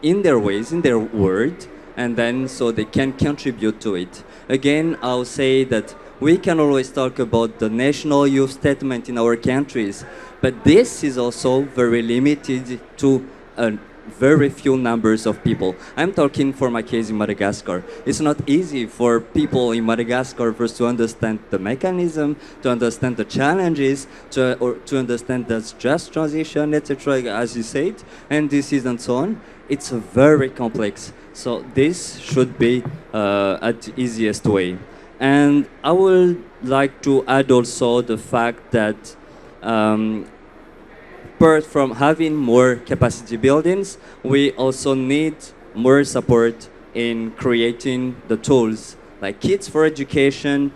in their ways, in their word, and then so they can contribute to it. Again, I'll say that we can always talk about the national youth statement in our countries, but this is also very limited to a very few numbers of people. I'm talking for my case in Madagascar. It's not easy for people in Madagascar first to understand the mechanism, to understand the challenges, to understand the just transition, etc. As you said, and disease and so on. It's very complex. So this should be at the easiest way. And I would like to add also the fact that apart from having more capacity buildings, we also need more support in creating the tools like kits for education,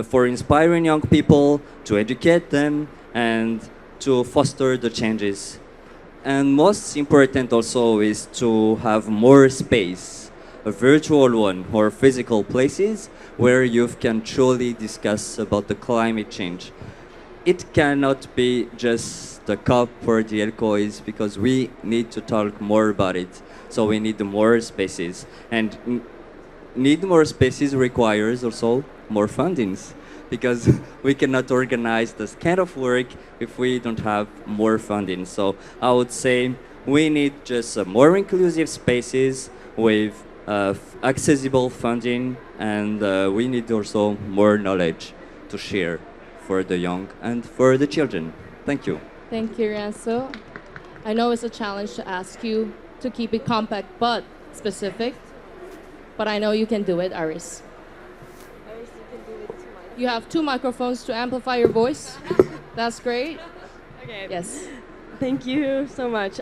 for inspiring young people, to educate them and to foster the changes. And most important also is to have more space, a virtual one or physical places where youth can truly discuss about the climate change. It cannot be just the COP for the LCOYs because we need to talk more about it. So we need more spaces. And need more spaces requires also more fundings because we cannot organize this kind of work if we don't have more funding. So I would say we need just more inclusive spaces with accessible funding, and we need also more knowledge to share for the young and for the children. Thank you. Thank you, Ranso. I know it's a challenge to ask you to keep it compact but specific, but I know you can do it, Iris. You have 2 microphones to amplify your voice. That's great. Okay. Yes. Thank you so much.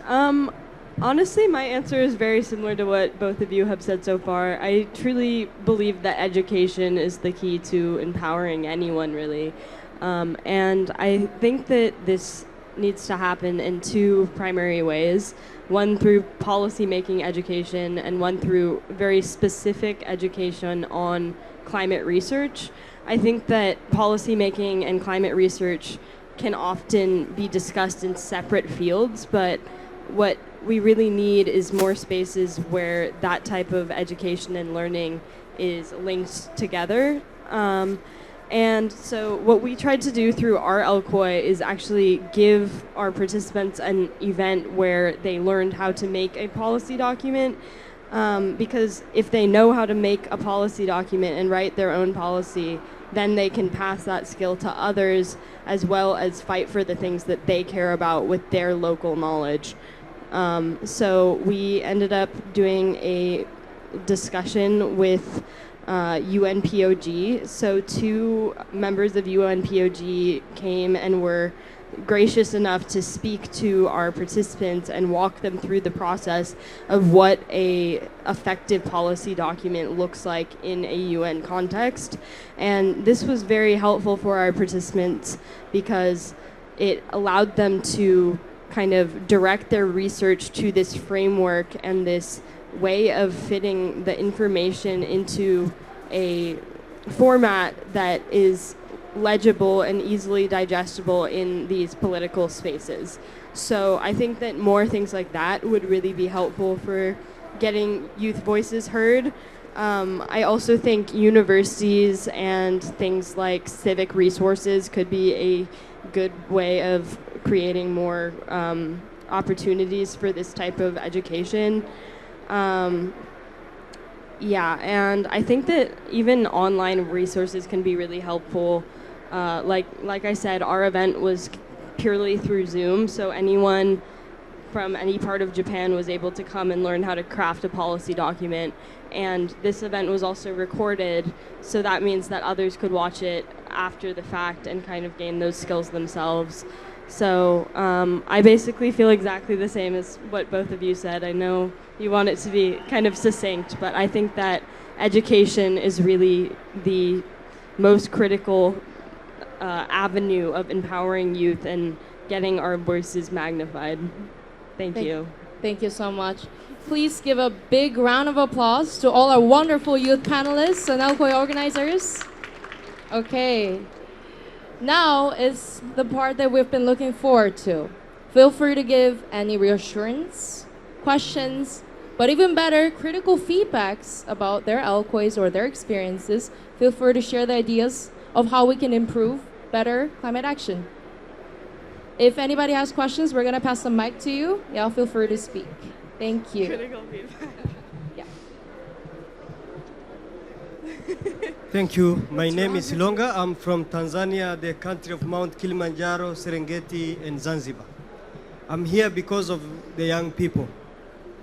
Honestly, my answer is very similar to what both of you have said so far. I truly believe that education is the key to empowering anyone, really. And I think that this needs to happen in 2 primary ways. One through policy-making education and one through very specific education on climate research. I think that policy-making and climate research can often be discussed in separate fields, but what we really need is more spaces where that type of education and learning is linked together. And so what we tried to do through our LCOY is actually give our participants an event where they learned how to make a policy document, because if they know how to make a policy document and write their own policy, then they can pass that skill to others as well as fight for the things that they care about with their local knowledge. So we ended up doing a discussion with UNPOG. So 2 members of UNPOG came and were gracious enough to speak to our participants and walk them through the process of what a effective policy document looks like in a UN context. And this was very helpful for our participants because it allowed them to kind of direct their research to this framework and this way of fitting the information into a format that is legible and easily digestible in these political spaces. So I think that more things like that would really be helpful for getting youth voices heard. I also think universities and things like civic resources could be a good way of creating more opportunities for this type of education. Yeah, and I think that even online resources can be really helpful. Like I said, our event was purely through Zoom, so anyone from any part of Japan was able to come and learn how to craft a policy document. And this event was also recorded, so that means that others could watch it after the fact and kind of gain those skills themselves. So I basically feel exactly the same as what both of you said. I know you want it to be kind of succinct, but I think that education is really the most critical avenue of empowering youth and getting our voices magnified. Thank you. Thank you so much. Please give a big round of applause to all our wonderful youth panelists and LCOY organizers. Okay. Now is the part that we've been looking forward to. Feel free to give any reassurance, questions, but even better, critical feedbacks about their LCOYs or their experiences. Feel free to share the ideas of how we can improve better climate action. If anybody has questions, we're going to pass the mic to you. Y'all feel free to speak. Thank you. Critical feedback. Thank you. My name is Longa. I'm from Tanzania, the country of Mount Kilimanjaro, Serengeti, and Zanzibar. I'm here because of the young people.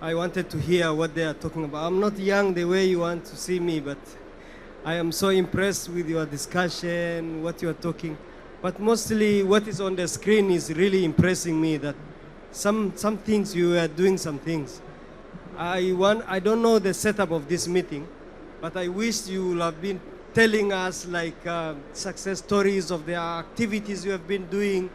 I wanted to hear what they are talking about. I'm not young the way you want to see me, but I am so impressed with your discussion, what you are talking. But mostly what is on the screen is really impressing me, that some things you are doing some things. I don't know the setup of this meeting, but I wish you would have been telling us like success stories of the activities you have been doing.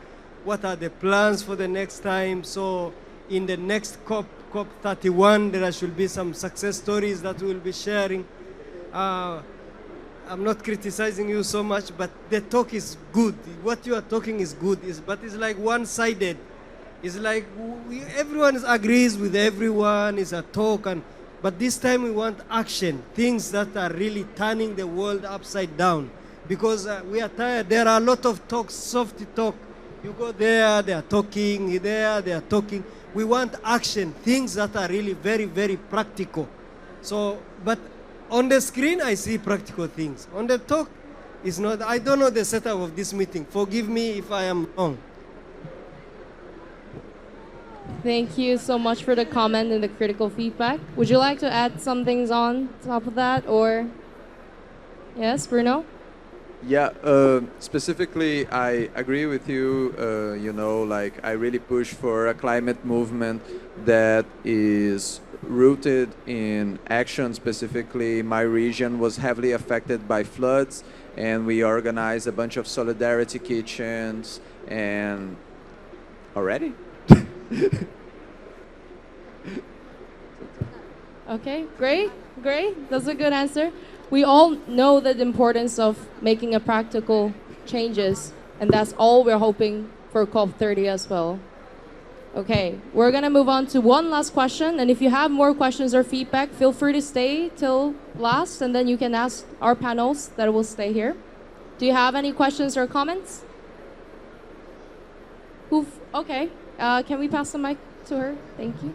What are the plans for the next time? So in the next COP31, there should be some success stories that we'll be sharing. I'm not criticizing you so much, but the talk is good. What you are talking is good, but it's like one-sided. It's like everyone agrees with everyone, it's a talk, but this time we want action, things that are really turning the world upside down. Because we are tired. There are a lot of talks, soft talk. You go there, they are talking, there, they are talking. We want action, things that are really very, very practical. So, but on the screen, I see practical things. On the talk, it's not. I don't know the setup of this meeting. Forgive me if I am wrong. Thank you so much for the comment and the critical feedback. Would you like to add some things on top of that, or yes, Bruno? Yeah, specifically, I agree with you. You know, like I really push for a climate movement that is rooted in action. Specifically, my region was heavily affected by floods, and we organized a bunch of solidarity kitchens. And already? Okay, great. That's a good answer. We all know the importance of making a practical changes, and that's all we're hoping for COP30 as well. Okay, we're gonna move on to one last question, and if you have more questions or feedback, feel free to stay till last, and then you can ask our panels that will stay here. Do you have any questions or comments? Okay, can we pass the mic to her? Thank you.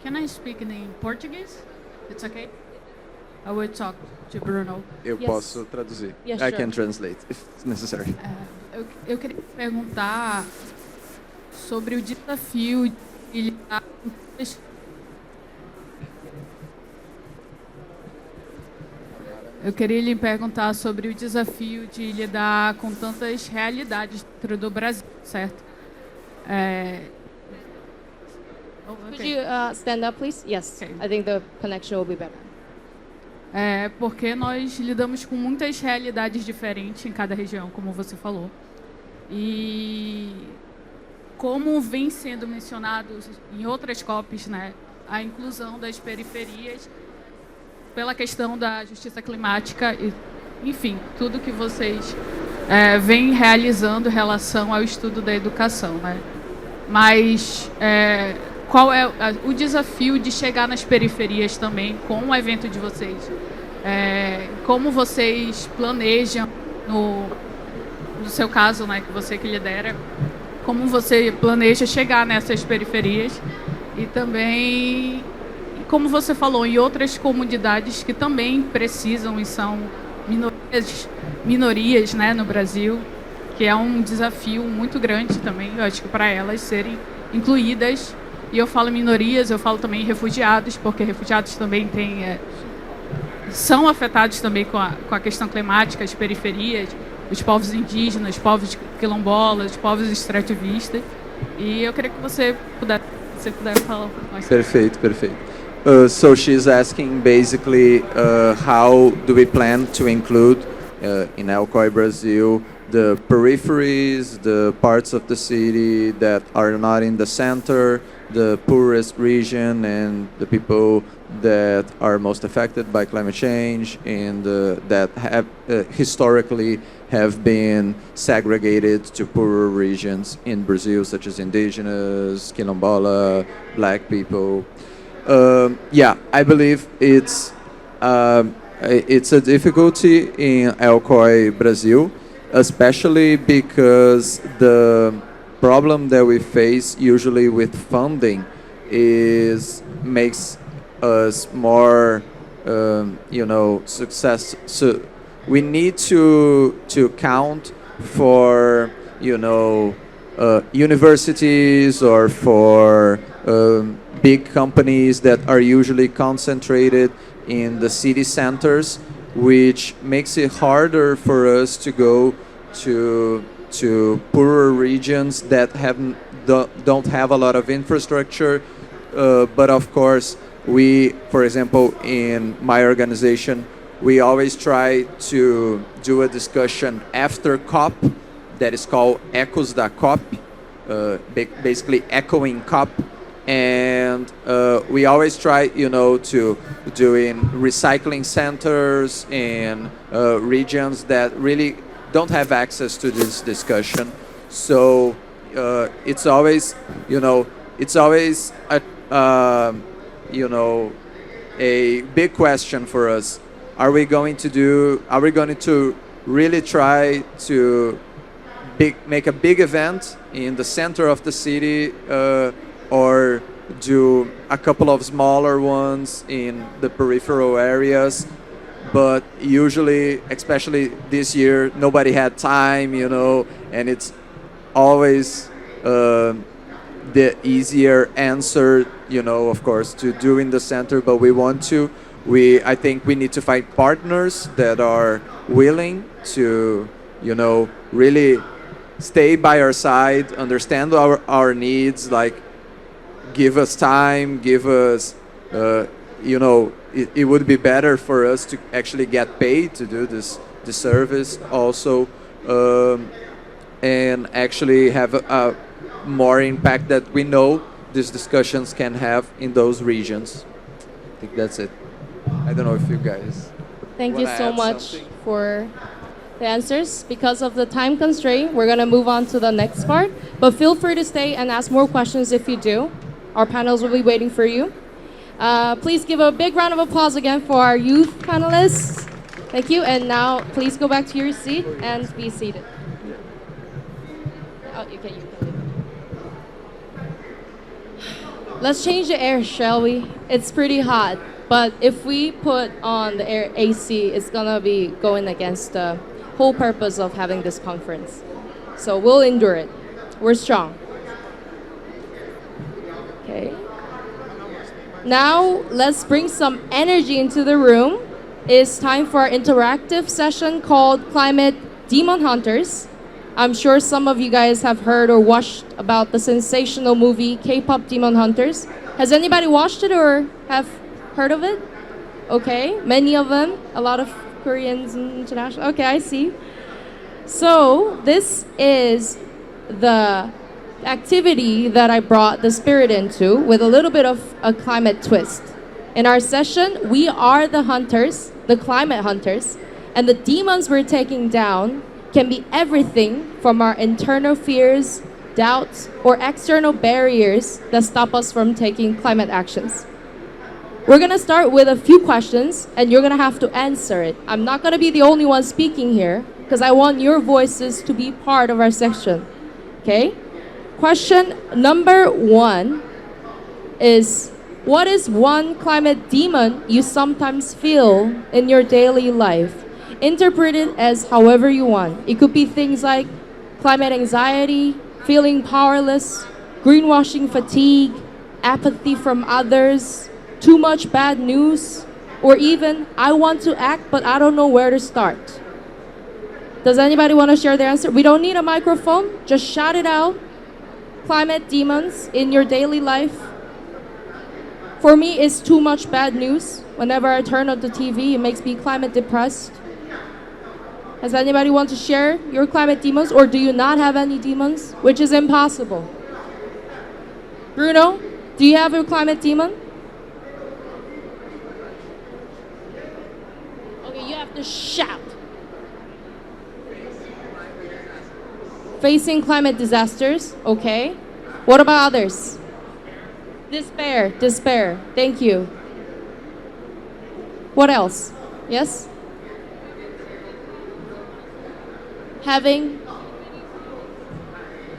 Can I speak in Portuguese? It's okay? I will talk to Bruno. Eu Yes. posso traduzir. Yes, I sure. can translate if necessary. Eu queria perguntar sobre o desafio de lidar com Eu queria lhe perguntar sobre o desafio de lidar com tantas realidades dentro do Brasil, certo? Could you stand up, please? Yes, Okay. I think the connection will be better. Porque nós lidamos com muitas realidades diferentes em cada região, como você falou. E como vem sendo mencionado em outras COPs, né, a inclusão das periferias pela questão da justiça climática e, enfim, tudo que vocês vêm realizando em relação ao estudo da educação, né? Mas qual é o desafio de chegar nas periferias também com o evento de vocês? Como vocês planejam, no seu caso, né, que você que lidera, como você planeja chegar nessas periferias e também, como você falou, em outras comunidades que também precisam e são minorias, né, no Brasil, que é um desafio muito grande também, eu acho que para elas serem incluídas. E eu falo minorias, eu falo também refugiados, porque refugiados também são afetados também com a questão climática, as periferias, os povos indígenas, os povos quilombolas, os povos extrativistas. E eu queria que você pudesse falar um pouco mais. Perfeito. So she's asking basically how do we plan to include in LCOY Brazil the peripheries, the parts of the city that are not in the center, the poorest region, and the people that are most affected by climate change and that have historically have been segregated to poorer regions in Brazil, such as indigenous, quilombola, black people. I believe it's a difficulty in LCOY Brazil especially because the problem that we face usually with funding is makes us more, success. So we need to count for, universities or for big companies that are usually concentrated in the city centers, which makes it harder for us to go to poorer regions that don't have a lot of infrastructure. But of course, we, for example, in my organization, we always try to do a discussion after COP that is called Ecos da COP, basically echoing COP. And we always try, to doing recycling centers in regions that really don't have access to this discussion. So it's always, it's always a big question for us. Are we going to really try to make a big event in the center of the city, or do a couple of smaller ones in the peripheral areas? But usually, especially this year, nobody had time, and it's always the easier answer, of course, to do in the center. But I think we need to find partners that are willing to, really stay by our side, understand our needs, like give us time, give us, it would be better for us to actually get paid to do this service also, and actually have a more impact that we know these discussions can have in those regions. I think that's it. I don't know if you guys Thank you wanna so add much something? for the answers. Because of the time constraint, we're going to move on to the next part. But feel free to stay and ask more questions if you do. Our panels will be waiting for you. Please give a big round of applause again for our youth panelists. Thank you. And now, please go back to your seat and be seated. Oh, you can leave. Let's change the air, shall we? It's pretty hot. But if we put on the air AC, it's gonna be going against the whole purpose of having this conference. So we'll endure it. We're strong. Okay. Now let's bring some energy into the room. It's time for our interactive session called Climate Demon Hunters. I'm sure some of you guys have heard or watched about the sensational movie K-pop Demon Hunters. Has anybody watched it or have heard of it? Okay, many of them, a lot of Koreans and international. Okay, I see. So this is the activity that I brought the spirit into with a little bit of a climate twist. In our session, we are the hunters, the climate hunters, and the demons we're taking down can be everything from our internal fears, doubts, or external barriers that stop us from taking climate actions. We're gonna start with a few questions and you're gonna have to answer it. I'm not gonna be the only one speaking here because I want your voices to be part of our section. Okay? Question number 1 is, what is one climate demon you sometimes feel in your daily life? Interpret it as however you want. It could be things like climate anxiety, feeling powerless, greenwashing fatigue, apathy from others, too much bad news, or even I want to act but I don't know where to start. Does anybody want to share their answer? We don't need a microphone, just shout it out. Climate demons in your daily life. For me, it's too much bad news. Whenever I turn on the TV, it makes me climate depressed. Does anybody want to share your climate demons, or do you not have any demons? Which is impossible. Bruno, do you have a climate demon? Okay, you have to shout. Facing climate disasters, okay. What about others? Despair, thank you. What else? Yes?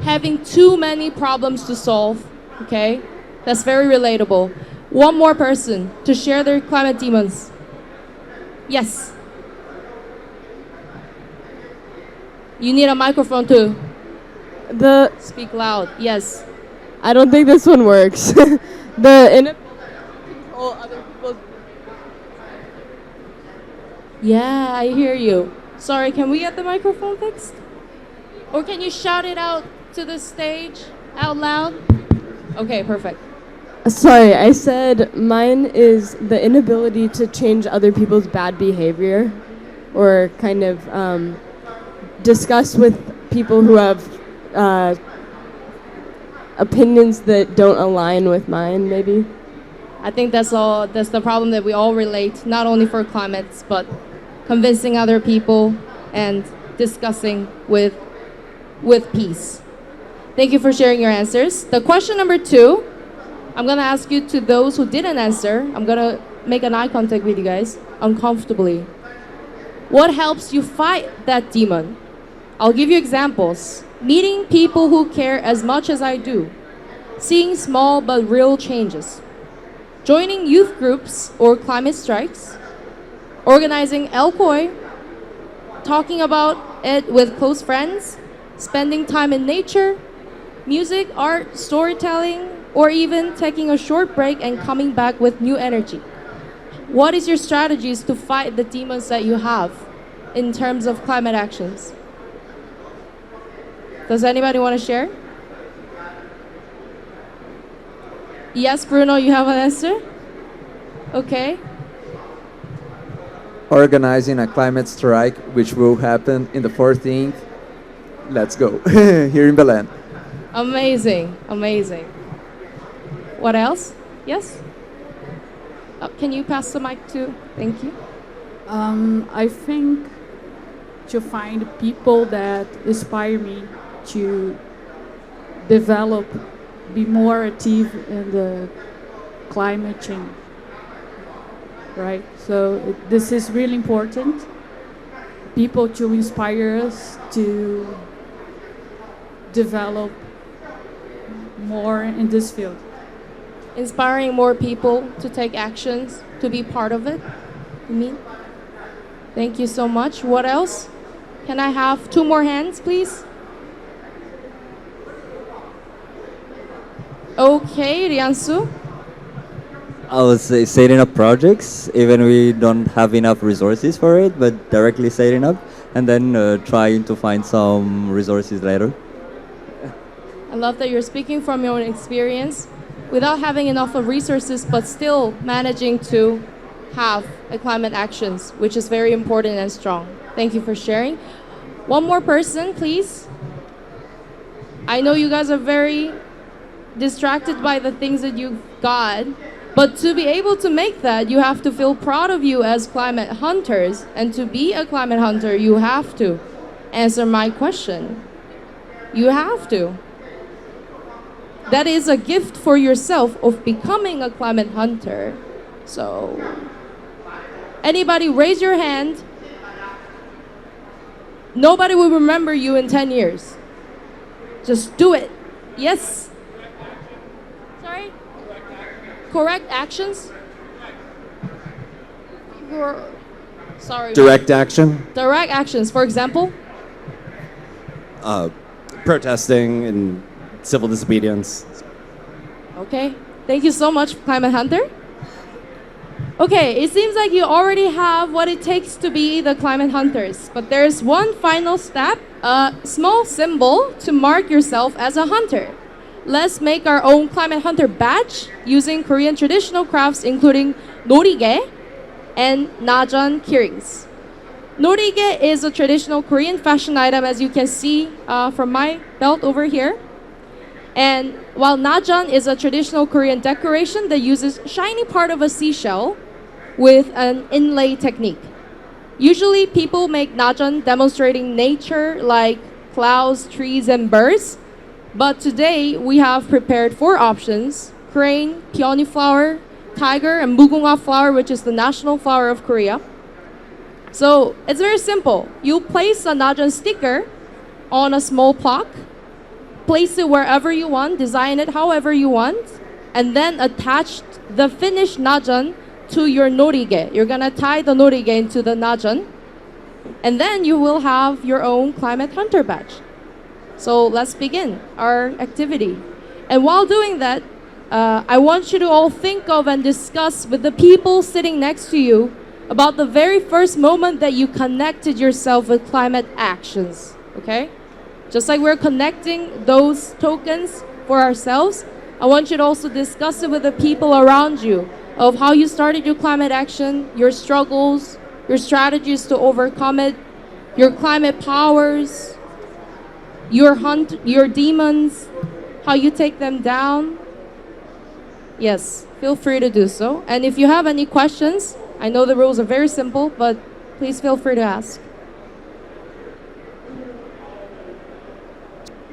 having too many problems to solve, okay? That's very relatable. One more person to share their climate demons. Yes. You need a microphone too. Speak loud. Yes. I don't think this one works. The inability to control other people's. Yeah, I hear you. Sorry, can we get the microphone fixed? Or can you shout it out to the stage out loud? Okay, perfect. Sorry, I said mine is the inability to change other people's bad behavior, or kind of discuss with people who have opinions that don't align with mine, maybe. I think that's the problem that we all relate, not only for climates, but convincing other people and discussing with peace. Thank you for sharing your answers. The question number 2, I'm gonna ask you to those who didn't answer. I'm gonna make an eye contact with you guys uncomfortably. What helps you fight that demon? I'll give you examples. Meeting people who care as much as I do. Seeing small but real changes. Joining youth groups or climate strikes. Organizing LCOY. Talking about it with close friends. Spending time in nature. Music, art, storytelling, or even taking a short break and coming back with new energy. What is your strategies to fight the demons that you have in terms of climate actions? Does anybody want to share? Yes, Bruno, you have an answer? Okay. Organizing a climate strike, which will happen in the 14th. Let's go. Here in Belen. Amazing, amazing. What else? Yes? Can you pass the mic to? Thank you. I think to find people that inspire me to develop, be more active in the climate change, right? So this is really important. People to inspire us to develop more in this field. Inspiring more people to take actions, to be part of it, you mean? Thank you so much. What else? Can I have 2 more hands, please? Okay, Riansu. I would say setting up projects, even we don't have enough resources for it, but directly setting up and then trying to find some resources later. I love that you're speaking from your own experience without having enough of resources, but still managing to have a climate actions, which is very important and strong. Thank you for sharing. One more person, please. I know you guys are very distracted by the things that you've got, but to be able to make that, you have to feel proud of you as climate hunters. And to be a climate hunter, you have to answer my question. You have to. That is a gift for yourself of becoming a climate hunter. So, anybody raise your hand. Nobody will remember you in 10 years. Just do it. Yes? Sorry? Correct actions? Sorry. Direct action, Direct actions. For example? protesting and civil disobedience. Okay. Thank you so much, Climate Hunter. Okay, it seems like you already have what it takes to be the climate hunters. But there's one final step, a small symbol to mark yourself as a hunter. Let's make our own climate hunter badge using Korean traditional crafts including norige and najeon keyrings. Norige is a traditional Korean fashion item, as you can see from my belt over here. And while najeon is a traditional Korean decoration that uses shiny part of a seashell with an inlay technique. Usually people make najeon demonstrating nature like clouds, trees, and birds. But today we have prepared 4 options: crane, peony flower, tiger, and mugunga flower, which is the national flower of Korea. So it's very simple. You place a najeon sticker on a small plaque, place it wherever you want, design it however you want, and then attach the finished najan to your norige. You're gonna tie the norige into the najan, and then you will have your own Climate Hunter badge. So let's begin our activity. And while doing that, I want you to all think of and discuss with the people sitting next to you about the very first moment that you connected yourself with climate actions, okay? Just like we're connecting those tokens for ourselves, I want you to also discuss it with the people around you of how you started your climate action, your struggles, your strategies to overcome it, your climate powers, your demons, how you take them down. Yes, feel free to do so. And if you have any questions, I know the rules are very simple, but please feel free to ask.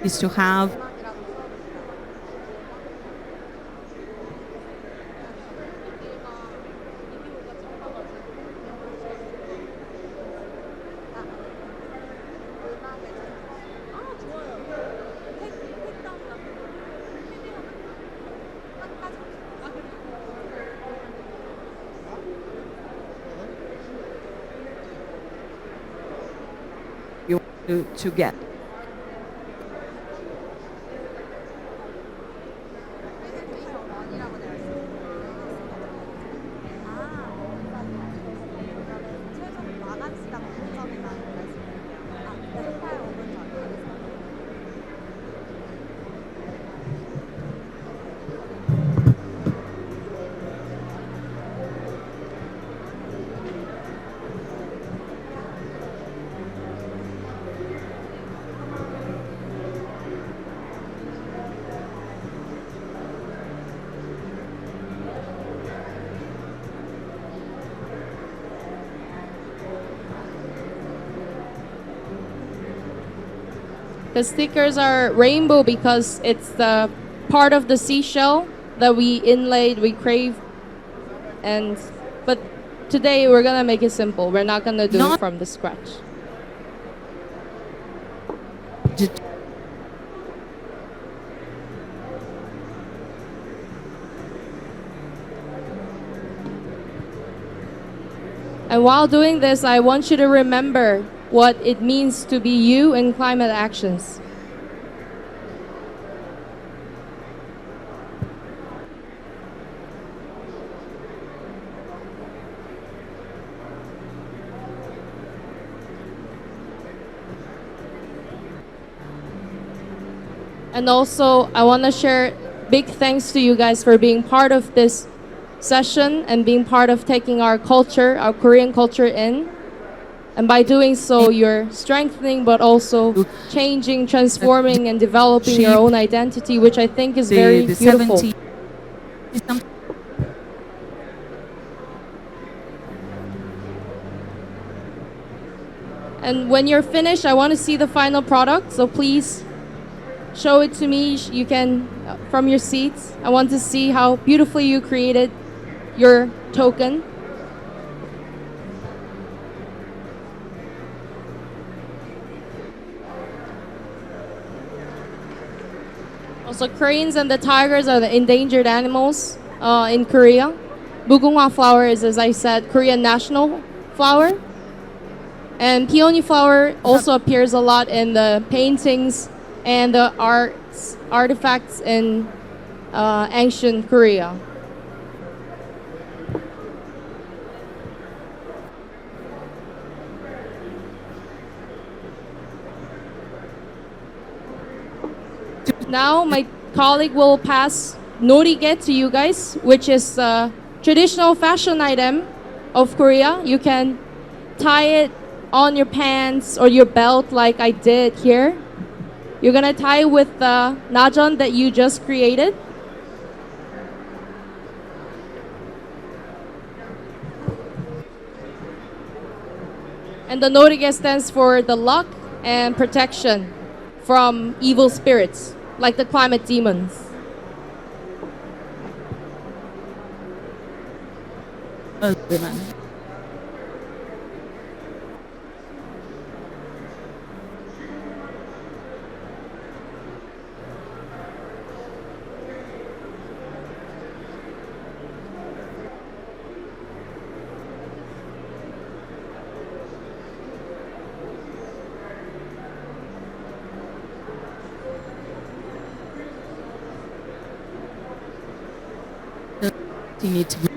Is to have to get. The stickers are rainbow because it's the part of the seashell that we inlaid, we crave. But today we're gonna make it simple. We're not gonna do it from the scratch. And while doing this, I want you to remember what it means to be you in climate actions. And also, I want to share big thanks to you guys for being part of this session and being part of taking our culture, our Korean culture in. And by doing so, you're strengthening, but also changing, transforming, and developing your own identity, which I think is very beautiful. And when you're finished, I want to see the final product. So please show it to me. You can, from your seats. I want to see how beautifully you created your token. Also, cranes and the tigers are the endangered animals in Korea. Mugunghwa flower is, as I said, Korean national flower. And peony flower also appears a lot in the paintings and the artifacts in ancient Korea. Now my colleague will pass norige to you guys, which is a traditional fashion item of Korea. You can tie it on your pants or your belt like I did here. You're gonna tie it with the najeon that you just created. And the norige stands for the luck and protection from evil spirits, like the climate demons. need to be.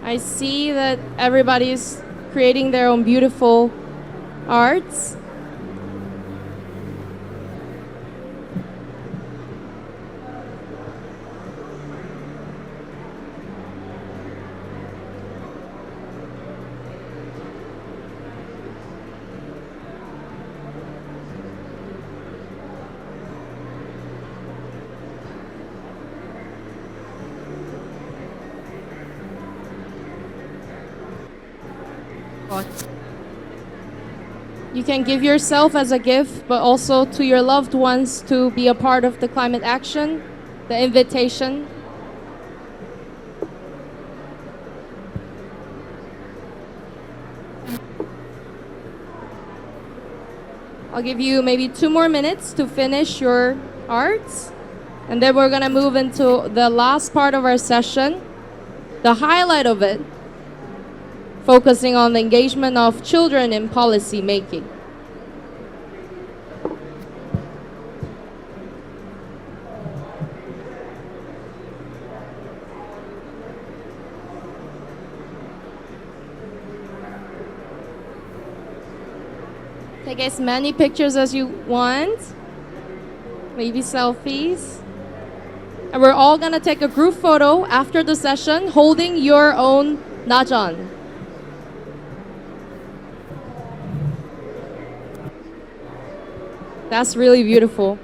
I see that everybody's creating their own beautiful arts. You can give yourself as a gift, but also to your loved ones to be a part of the climate action, the invitation. I'll give you maybe 2 more minutes to finish your arts, and then we're gonna move into the last part of our session, the highlight of it, focusing on the engagement of children in policy making. Take as many pictures as you want, maybe selfies. And we're all gonna take a group photo after the session holding your own najan. That's really beautiful.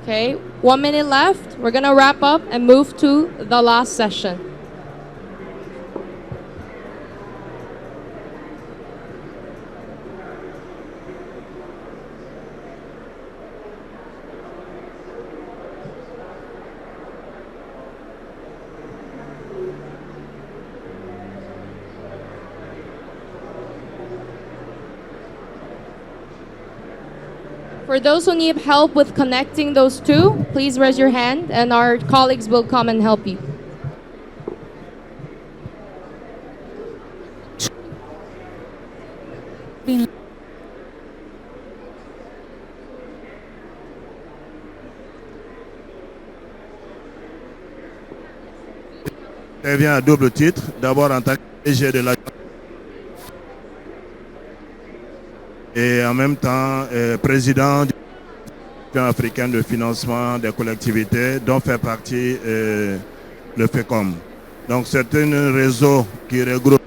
Okay, 1 minute left. We're gonna wrap up and move to the last session. For those who need help with connecting those two, please raise your hand and our colleagues will come and help you. J'interviens à double titre, d'abord en tant que DG de la et en même temps président du Fonds africain de financement des collectivités dont fait partie le FECOM. Donc c'est un réseau qui regroupe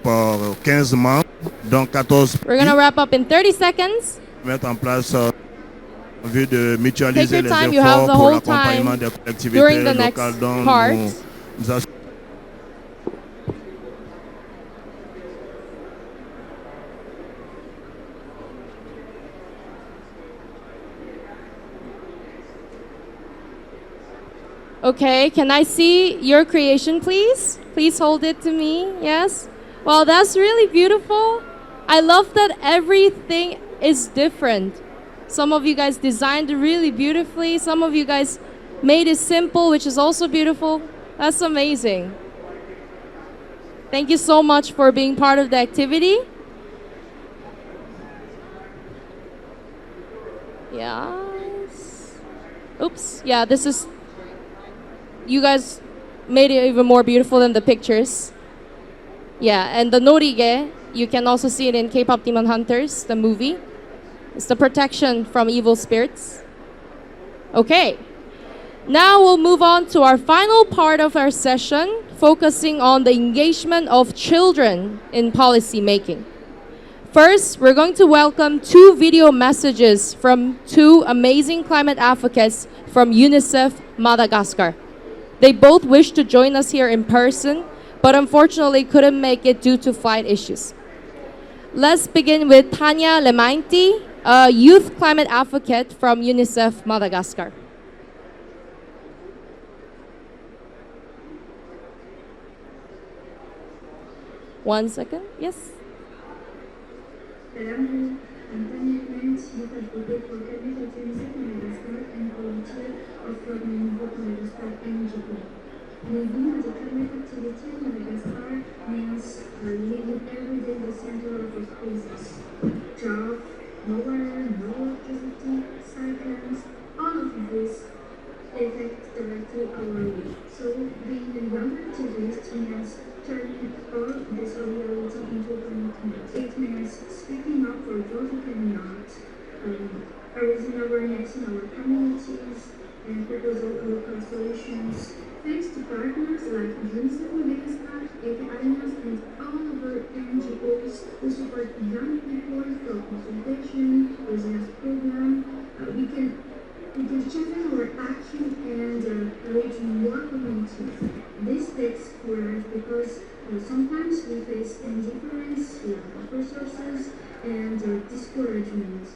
15 membres, dont 14 We're going to wrap up in 30 seconds. mettre en place en vue de mutualiser Take les your time. You have efforts the pour whole l'accompagnement time des collectivités during the next locales dont part. nous assurons. Okay, can I see your creation, please? Please hold it to me. Yes? Wow, that's really beautiful. I love that everything is different. Some of you guys designed it really beautifully. Some of you guys made it simple, which is also beautiful. That's amazing. Thank you so much for being part of the activity. Yes. Oops. Yeah, this is... You guys made it even more beautiful than the pictures. Yeah, and the norige, you can also see it in K-pop Demon Hunters, the movie. It's the protection from evil spirits. Okay. Now we'll move on to our final part of our session, focusing on the engagement of children in policy making. First, we're going to welcome 2 video messages from 2 amazing climate advocates from UNICEF Madagascar. They both wished to join us here in person, but unfortunately couldn't make it due to flight issues. Let's begin with Tanya Lemainti, a youth climate advocate from UNICEF Madagascar. One second, yes. Mesdames Anteriormente, muitas vezes qualquer negativas em Madagascar and volunteer of programming both Madagascar and Japan. Living as a climate activity in Madagascar means living every day in the center of a crisis. Drought, no water, no electricity, cyclones, all of this affect directly our life. So being a young activist means turning all this reality into a commitment. It means speaking up for those who cannot, raising awareness in our communities, and proposing local solutions. Thanks to partners like UNICEF Madagascar, AIKA, and all of our NGOs who support young people through consultation, business program, we can strengthen our action and reach more communities. This takes courage because sometimes we face indifference, lack of resources, and discouragement.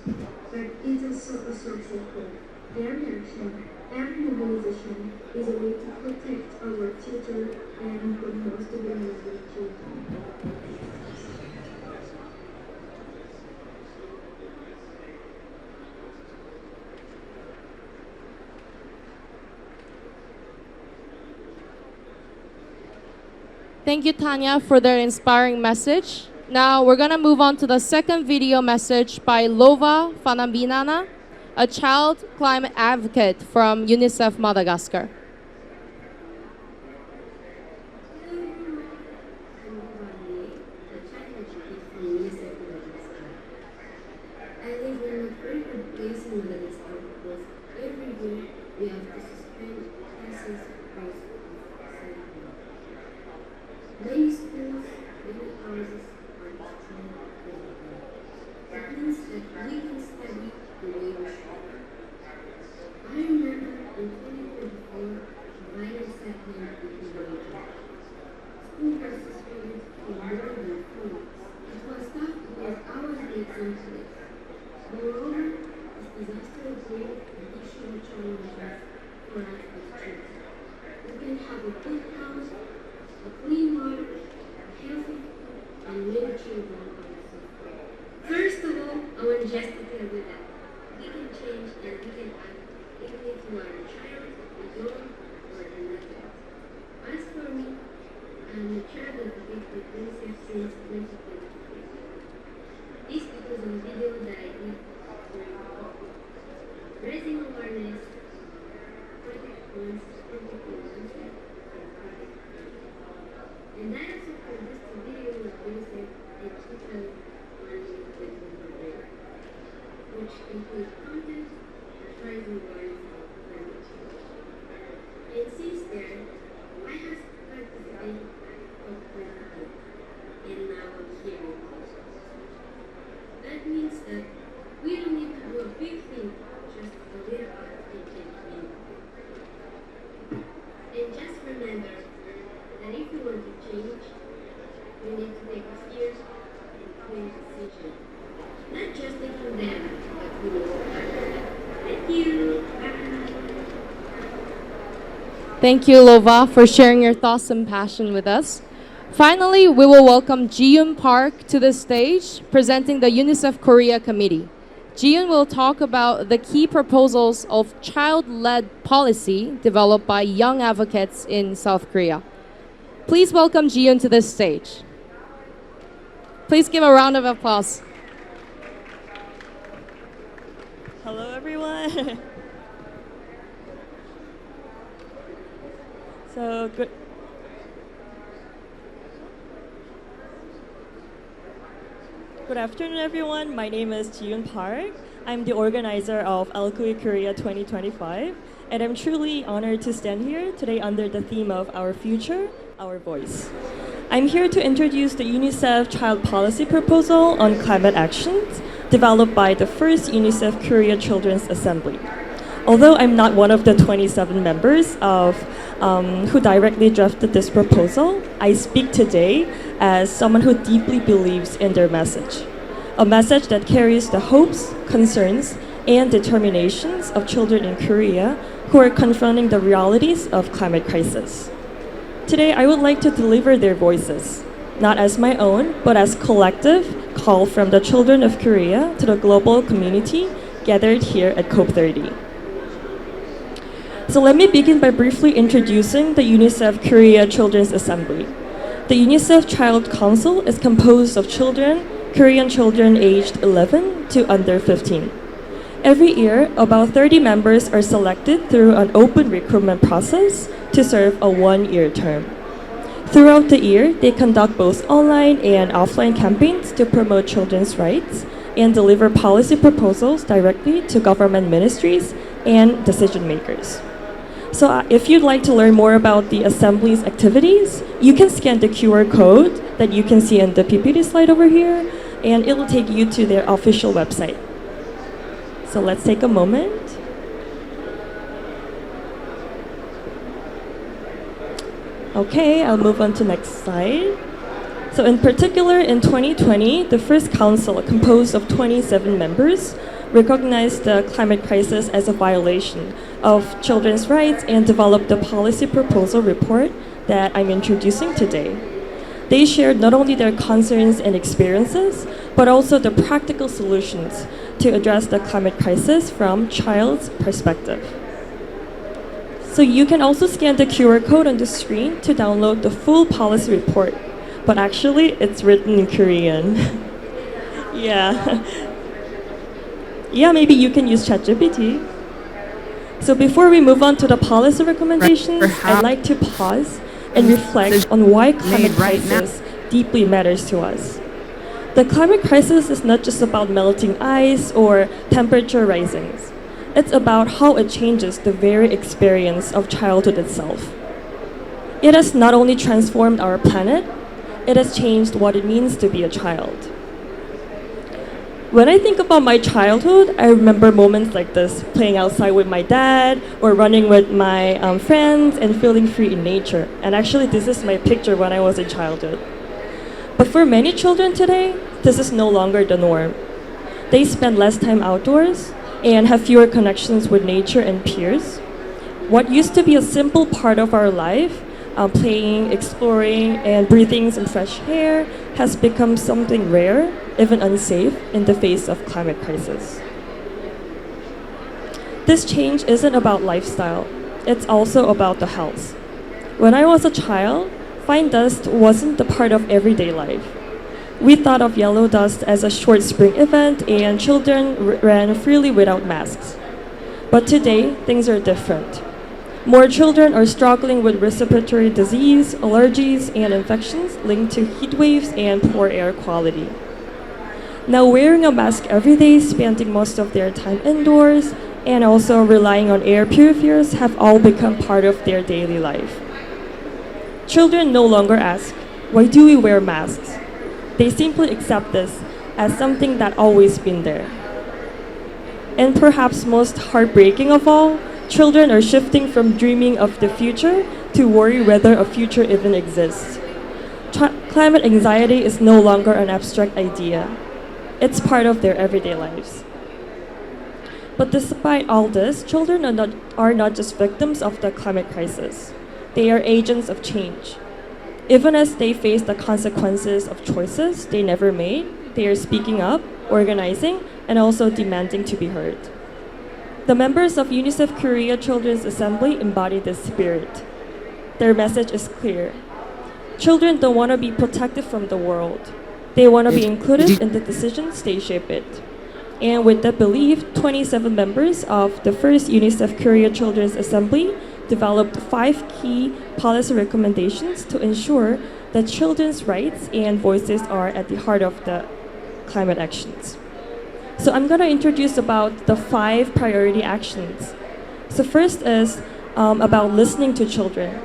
But it's also a social call. Every action, every mobilization is a way to protect our future and for most of the children. Thank you, Tanya, for their inspiring message. Now we're gonna move on to the second video message by Lova Fanambinana, a child climate advocate from UNICEF Madagascar. Many schools, many houses are destroyed. That means that we can study the way we should. I remember in 2024, violence happened in Coolimate. School buses waited for more than 4 weeks. It was tough because I was the exam place. Moreover, this disaster brought additional challenges for us as children. We can have a good house, a clean water, a healthy food, and many children are suffering. First of all, I want just to tell you that we can change and we can act even if you are a child, a young, or an adult. As for me, I'm a child advocate with UNICEF since 2023. This because of a video that I did during COVID. Raising awareness, protect one's protecting oneself, and protect others. And I also produced a video with UNICEF and Twitter which includes content raising awareness of climate change. And since then, I have participated in COP30, and now I'm here in Brussels. That means that we don't need to do a big thing, just a little part and change meaningful. And just remember that if you want to change, you need to take a serious and clear decision. Not just taking them, but we need to act. Thank you. Bye. Thank you, Lova, for sharing your thoughts and passion with us. Finally, we will welcome Ji-yoon Park to the stage, presenting the UNICEF Korea Committee. Ji-yoon will talk about the key proposals of child-led policy developed by young advocates in South Korea. Please welcome Ji-yoon to the stage. Please give a round of applause. Hello, everyone. Good afternoon, everyone. My name is Ji-yoon Park. I'm the organizer of LCOY Korea 2025, and I'm truly honored to stand here today under the theme of Our Future, Our Voice. I'm here to introduce the UNICEF Child Policy Proposal on Climate Actions, developed by the first UNICEF Korea Children's Assembly. Although I'm not one of the 27 members who directly drafted this proposal, I speak today as someone who deeply believes in their message. A message that carries the hopes, concerns, and determinations of children in Korea who are confronting the realities of climate crisis. Today, I would like to deliver their voices, not as my own, but as collective call from the children of Korea to the global community gathered here at COP30. So let me begin by briefly introducing the UNICEF Korea Children's Assembly. The UNICEF Child Council is composed of Korean children aged 11 to under 15. Every year, about 30 members are selected through an open recruitment process to serve a one-year term. Throughout the year, they conduct both online and offline campaigns to promote children's rights and deliver policy proposals directly to government ministries and decision makers. So if you'd like to learn more about the Assembly's activities, you can scan the QR code that you can see in the PPT slide over here, and it will take you to their official website. So let's take a moment. Okay, I'll move on to next slide. So in particular, in 2020, the first council, composed of 27 members, recognized the climate crisis as a violation of children's rights and developed the policy proposal report that I'm introducing today. They shared not only their concerns and experiences, but also the practical solutions to address the climate crisis from child's perspective. So you can also scan the QR code on the screen to download the full policy report, but actually it's written in Korean. Yeah. Yeah, maybe you can use ChatGPT. So before we move on to the policy recommendations, I'd like to pause and reflect on why climate crisis deeply matters to us. The climate crisis is not just about melting ice or temperature risings. It's about how it changes the very experience of childhood itself. It has not only transformed our planet, it has changed what it means to be a child. When I think about my childhood, I remember moments like this, playing outside with my dad or running with my friends and feeling free in nature. And actually, this is my picture when I was in childhood. But for many children today, this is no longer the norm. They spend less time outdoors and have fewer connections with nature and peers. What used to be a simple part of our life, playing, exploring, and breathing some fresh air, has become something rare, even unsafe, in the face of climate crisis. This change isn't about lifestyle, it's also about the health. When I was a child, fine dust wasn't the part of everyday life. We thought of yellow dust as a short spring event and children ran freely without masks. But today, things are different. More children are struggling with respiratory disease, allergies, and infections linked to heat waves and poor air quality. Now wearing a mask every day, spending most of their time indoors, and also relying on air purifiers have all become part of their daily life. Children no longer ask, why do we wear masks? They simply accept this as something that always been there. And perhaps most heartbreaking of all, children are shifting from dreaming of the future to worry whether a future even exists. Climate anxiety is no longer an abstract idea. It's part of their everyday lives. But despite all this, children are not just victims of the climate crisis. They are agents of change. Even as they face the consequences of choices they never made, they are speaking up, organizing, and also demanding to be heard. The members of UNICEF Korea Children's Assembly embody this spirit. Their message is clear. Children don't want to be protected from the world. They want to be included in the decisions they shape it. And with that belief, 27 members of the first UNICEF Korea Children's Assembly developed 5 key policy recommendations to ensure that children's rights and voices are at the heart of the climate actions. So I'm going to introduce about the 5 priority actions. So first is about listening to children.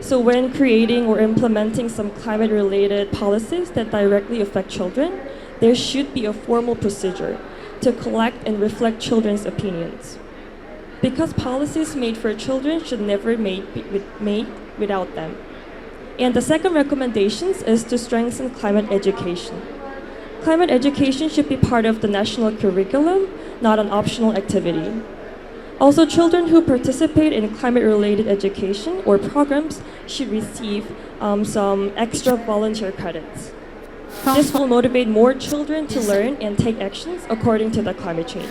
So when creating or implementing some climate-related policies that directly affect children, there should be a formal procedure to collect and reflect children's opinions. Because policies made for children should never be made without them. And the second recommendation is to strengthen climate education. Climate education should be part of the national curriculum, not an optional activity. Also, children who participate in climate-related education or programs should receive some extra volunteer credits. This will motivate more children to learn and take actions according to the climate change.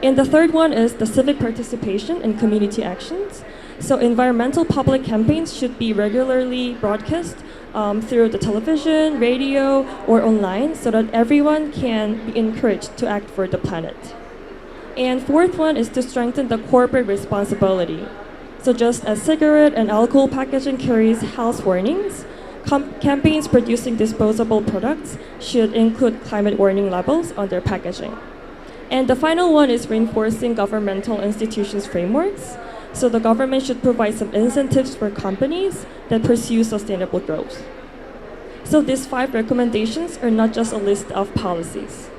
And the third one is the civic participation and community actions. So environmental public campaigns should be regularly broadcast through the television, radio, or online so that everyone can be encouraged to act for the planet. And fourth one is to strengthen the corporate responsibility. So just as cigarette and alcohol packaging carries health warnings, campaigns producing disposable products should include climate warning labels on their packaging. And the final one is reinforcing governmental institutions' frameworks. So the government should provide some incentives for companies that pursue sustainable growth. So these 5 recommendations are not just a list of policies.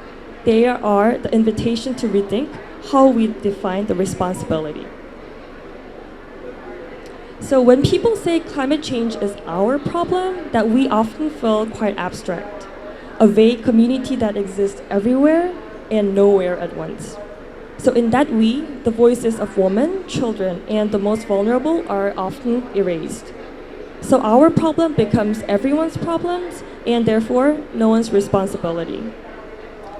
They are the invitation to rethink how we define the responsibility. So when people say climate change is our problem, that we often feel quite abstract, a vague community that exists everywhere and nowhere at once. So in that we, the voices of women, children, and the most vulnerable are often erased. So our problem becomes everyone's problems and therefore no one's responsibility.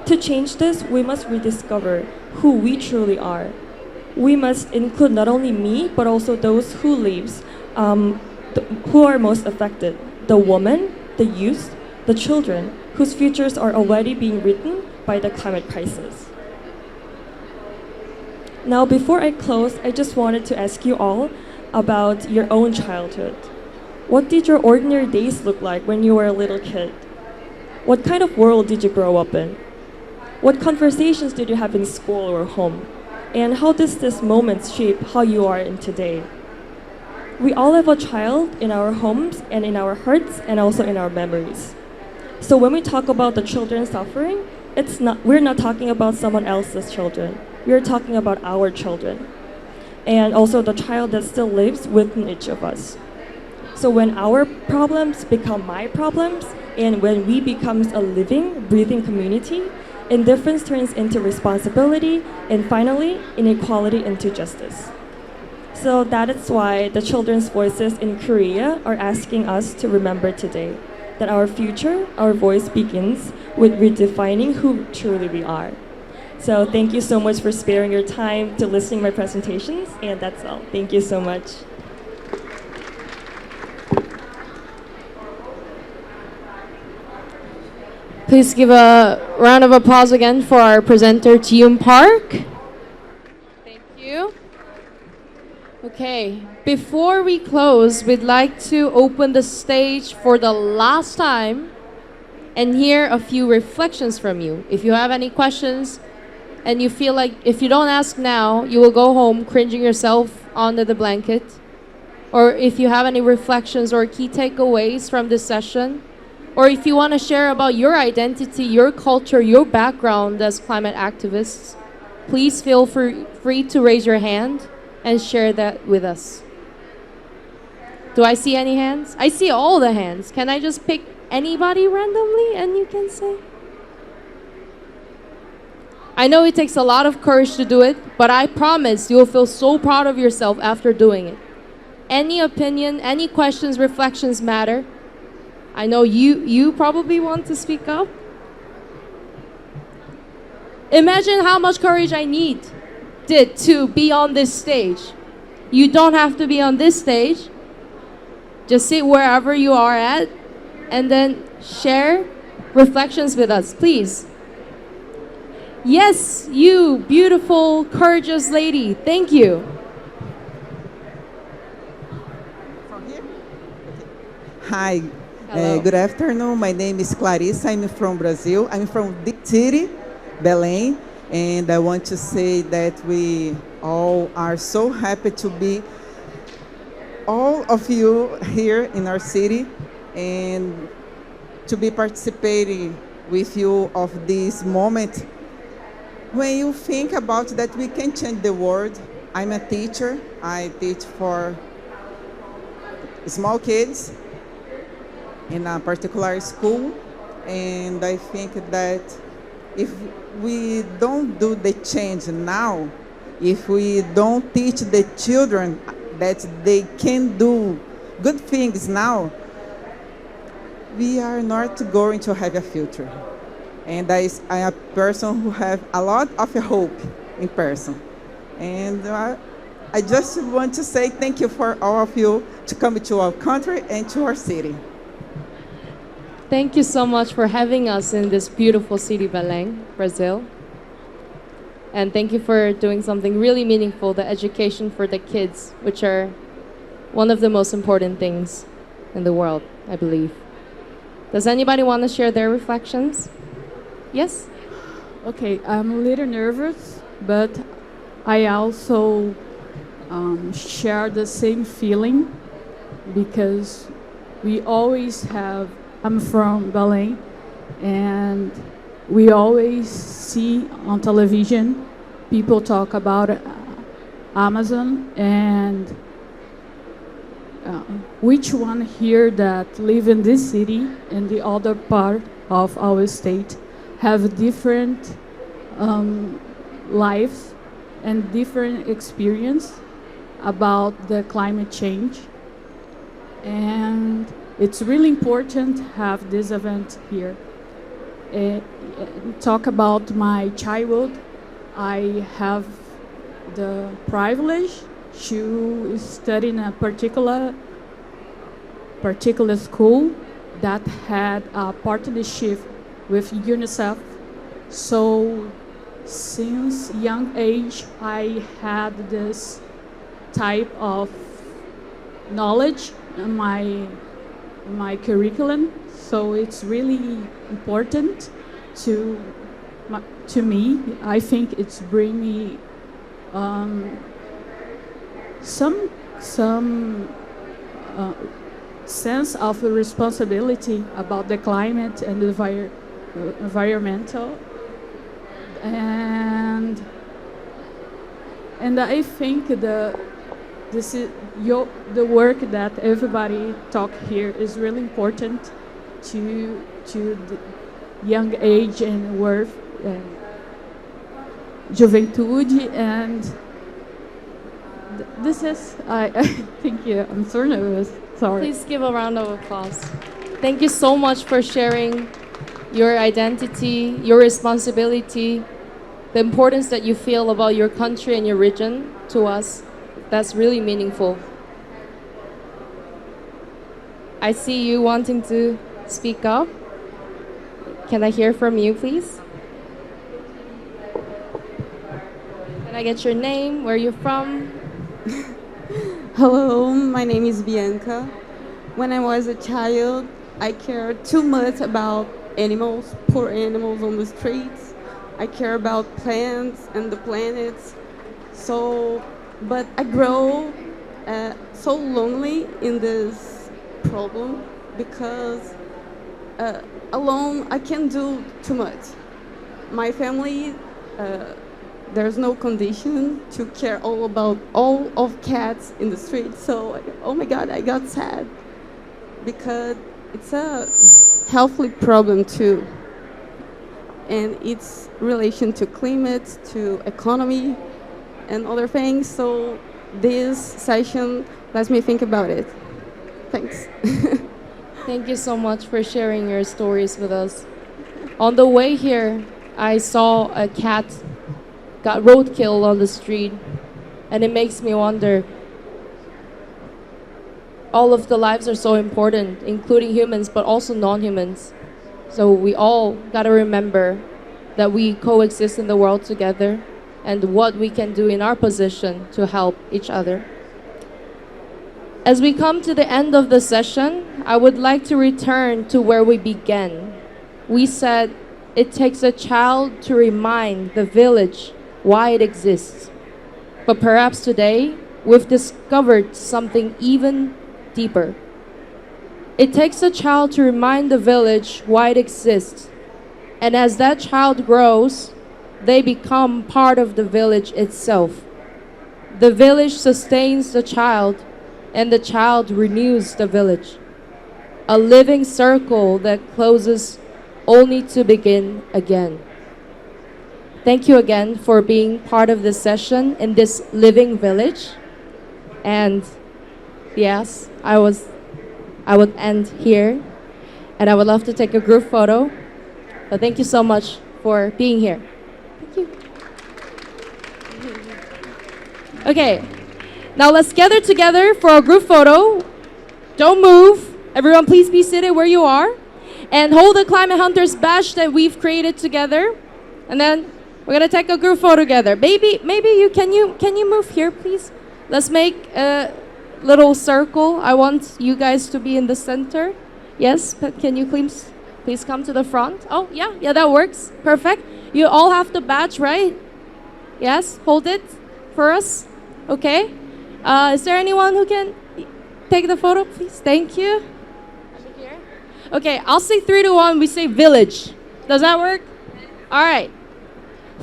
To change this, we must rediscover who we truly are. We must include not only me, but also those who lives, who are most affected, the women, the youth, the children, whose futures are already being written by the climate crisis. Now, before I close, I just wanted to ask you all about your own childhood. What did your ordinary days look like when you were a little kid? What kind of world did you grow up in? What conversations did you have in school or home? And how does this moment shape how you are in today? We all have a child in our homes and in our hearts and also in our memories. So when we talk about the children suffering, we're not talking about someone else's children. We're talking about our children. And also the child that still lives within each of us. So when our problems become my problems, and when we become a living, breathing community, indifference turns into responsibility, and finally, inequality into justice. So that is why the children's voices in Korea are asking us to remember today that our future, our voice begins with redefining who truly we are. So thank you so much for sparing your time to listening to my presentations, and that's all. Thank you so much. Please give a round of applause again for our presenter, Ji-yoon Park. Thank you. Okay, before we close, we'd like to open the stage for the last time and hear a few reflections from you. If you have any questions and you feel like if you don't ask now, you will go home cringing yourself under the blanket, or if you have any reflections or key takeaways from this session, or if you want to share about your identity, your culture, your background as climate activists, please feel free to raise your hand and share that with us. Do I see any hands? I see all the hands. Can I just pick anybody randomly and you can say? I know it takes a lot of courage to do it, but I promise you'll feel so proud of yourself after doing it. Any opinion, any questions, reflections matter. I know you probably want to speak up. Imagine how much courage I did to be on this stage. You don't have to be on this stage. Just sit wherever you are at and then share reflections with us, please. Yes, you beautiful, courageous lady. Thank you. Hi. Good afternoon. My name is Clarissa. I'm from Brazil. I'm from the city, Belém. And I want to say that we all are so happy to be all of you here in our city and to be participating with you of this moment. When you think about that we can change the world, I'm a teacher. I teach for small kids in a particular school, and I think that if we don't do the change now, if we don't teach the children that they can do good things now, we are not going to have a future. And I'm a person who have a lot of hope in person. And I just want to say thank you for all of you to come to our country and to our city. Thank you so much for having us in this beautiful city, Belém, Brazil. And thank you for doing something really meaningful, the education for the kids, which are one of the most important things in the world, I believe. Does anybody want to share their reflections? Yes? Okay, I'm a little nervous, but I also share the same feeling because we always have, I'm from Belém, and we always see on television people talk about Amazon, and which one here that live in this city and the other part of our state have different lives and different experience about the climate change. And it's really important to have this event here. Talk about my childhood. I have the privilege to study in a particular school that had a partnership with UNICEF. So since young age, I had this type of knowledge in my curriculum. So it's really important to me. I think it's bring me some sense of responsibility about the climate and the environmental, and I think the work that everybody talk here is really important to the young age and worth juventude, and this is I thank you. I'm so nervous. Sorry. Please give a round of applause. Thank you so much for sharing your identity, your responsibility, the importance that you feel about your country and your region to us. That's really meaningful. I see you wanting to speak up. Can I hear from you, please? Can I get your name, where you're from? Hello, my name is Bianca. When I was a child, I cared too much about animals, poor animals on the streets. I care about plants and the planets. But I grow so lonely in this problem because alone I can't do too much. My family, there's no condition to care all about all of cats in the street. So, oh my God, I got sad because it's a healthy problem too. And it's relation to climate, to economy, and other things. So this session lets me think about it. Thanks. Thank you so much for sharing your stories with us. On the way here, I saw a cat got roadkill on the street, and it makes me wonder, all of the lives are so important, including humans, but also non-humans. So we all gotta remember that we coexist in the world together and what we can do in our position to help each other. As we come to the end of the session, I would like to return to where we began. We said it takes a child to remind the village why it exists. But perhaps today, we've discovered something even deeper. It takes a child to remind the village why it exists. And as that child grows, they become part of the village itself. The village sustains the child, and the child renews the village. A living circle that closes only to begin again. Thank you again for being part of this session in this living village. And yes, I would end here. and I would love to take a group photo. But thank you so much for being here. Thank you. Okay, now let's gather together for a group photo. Don't move. Everyone, please be seated where you are. And hold the Climate Hunters badge that we've created together. And then we're gonna take a group photo together. Maybe you can move here, please? Let's make a little circle. I want you guys to be in the center. Yes, but can you please come to the front? Oh, yeah, that works. Perfect. You all have the badge, right? Yes, hold it for us. Okay. Is there anyone who can take the photo, please? Thank you. Okay, I'll say 3, 2, 1. We say village. Does that work? All right.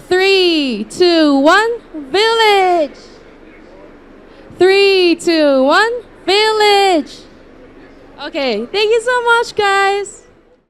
3, 2, 1. Village. 3, 2, 1. Village. Okay, thank you so much, guys.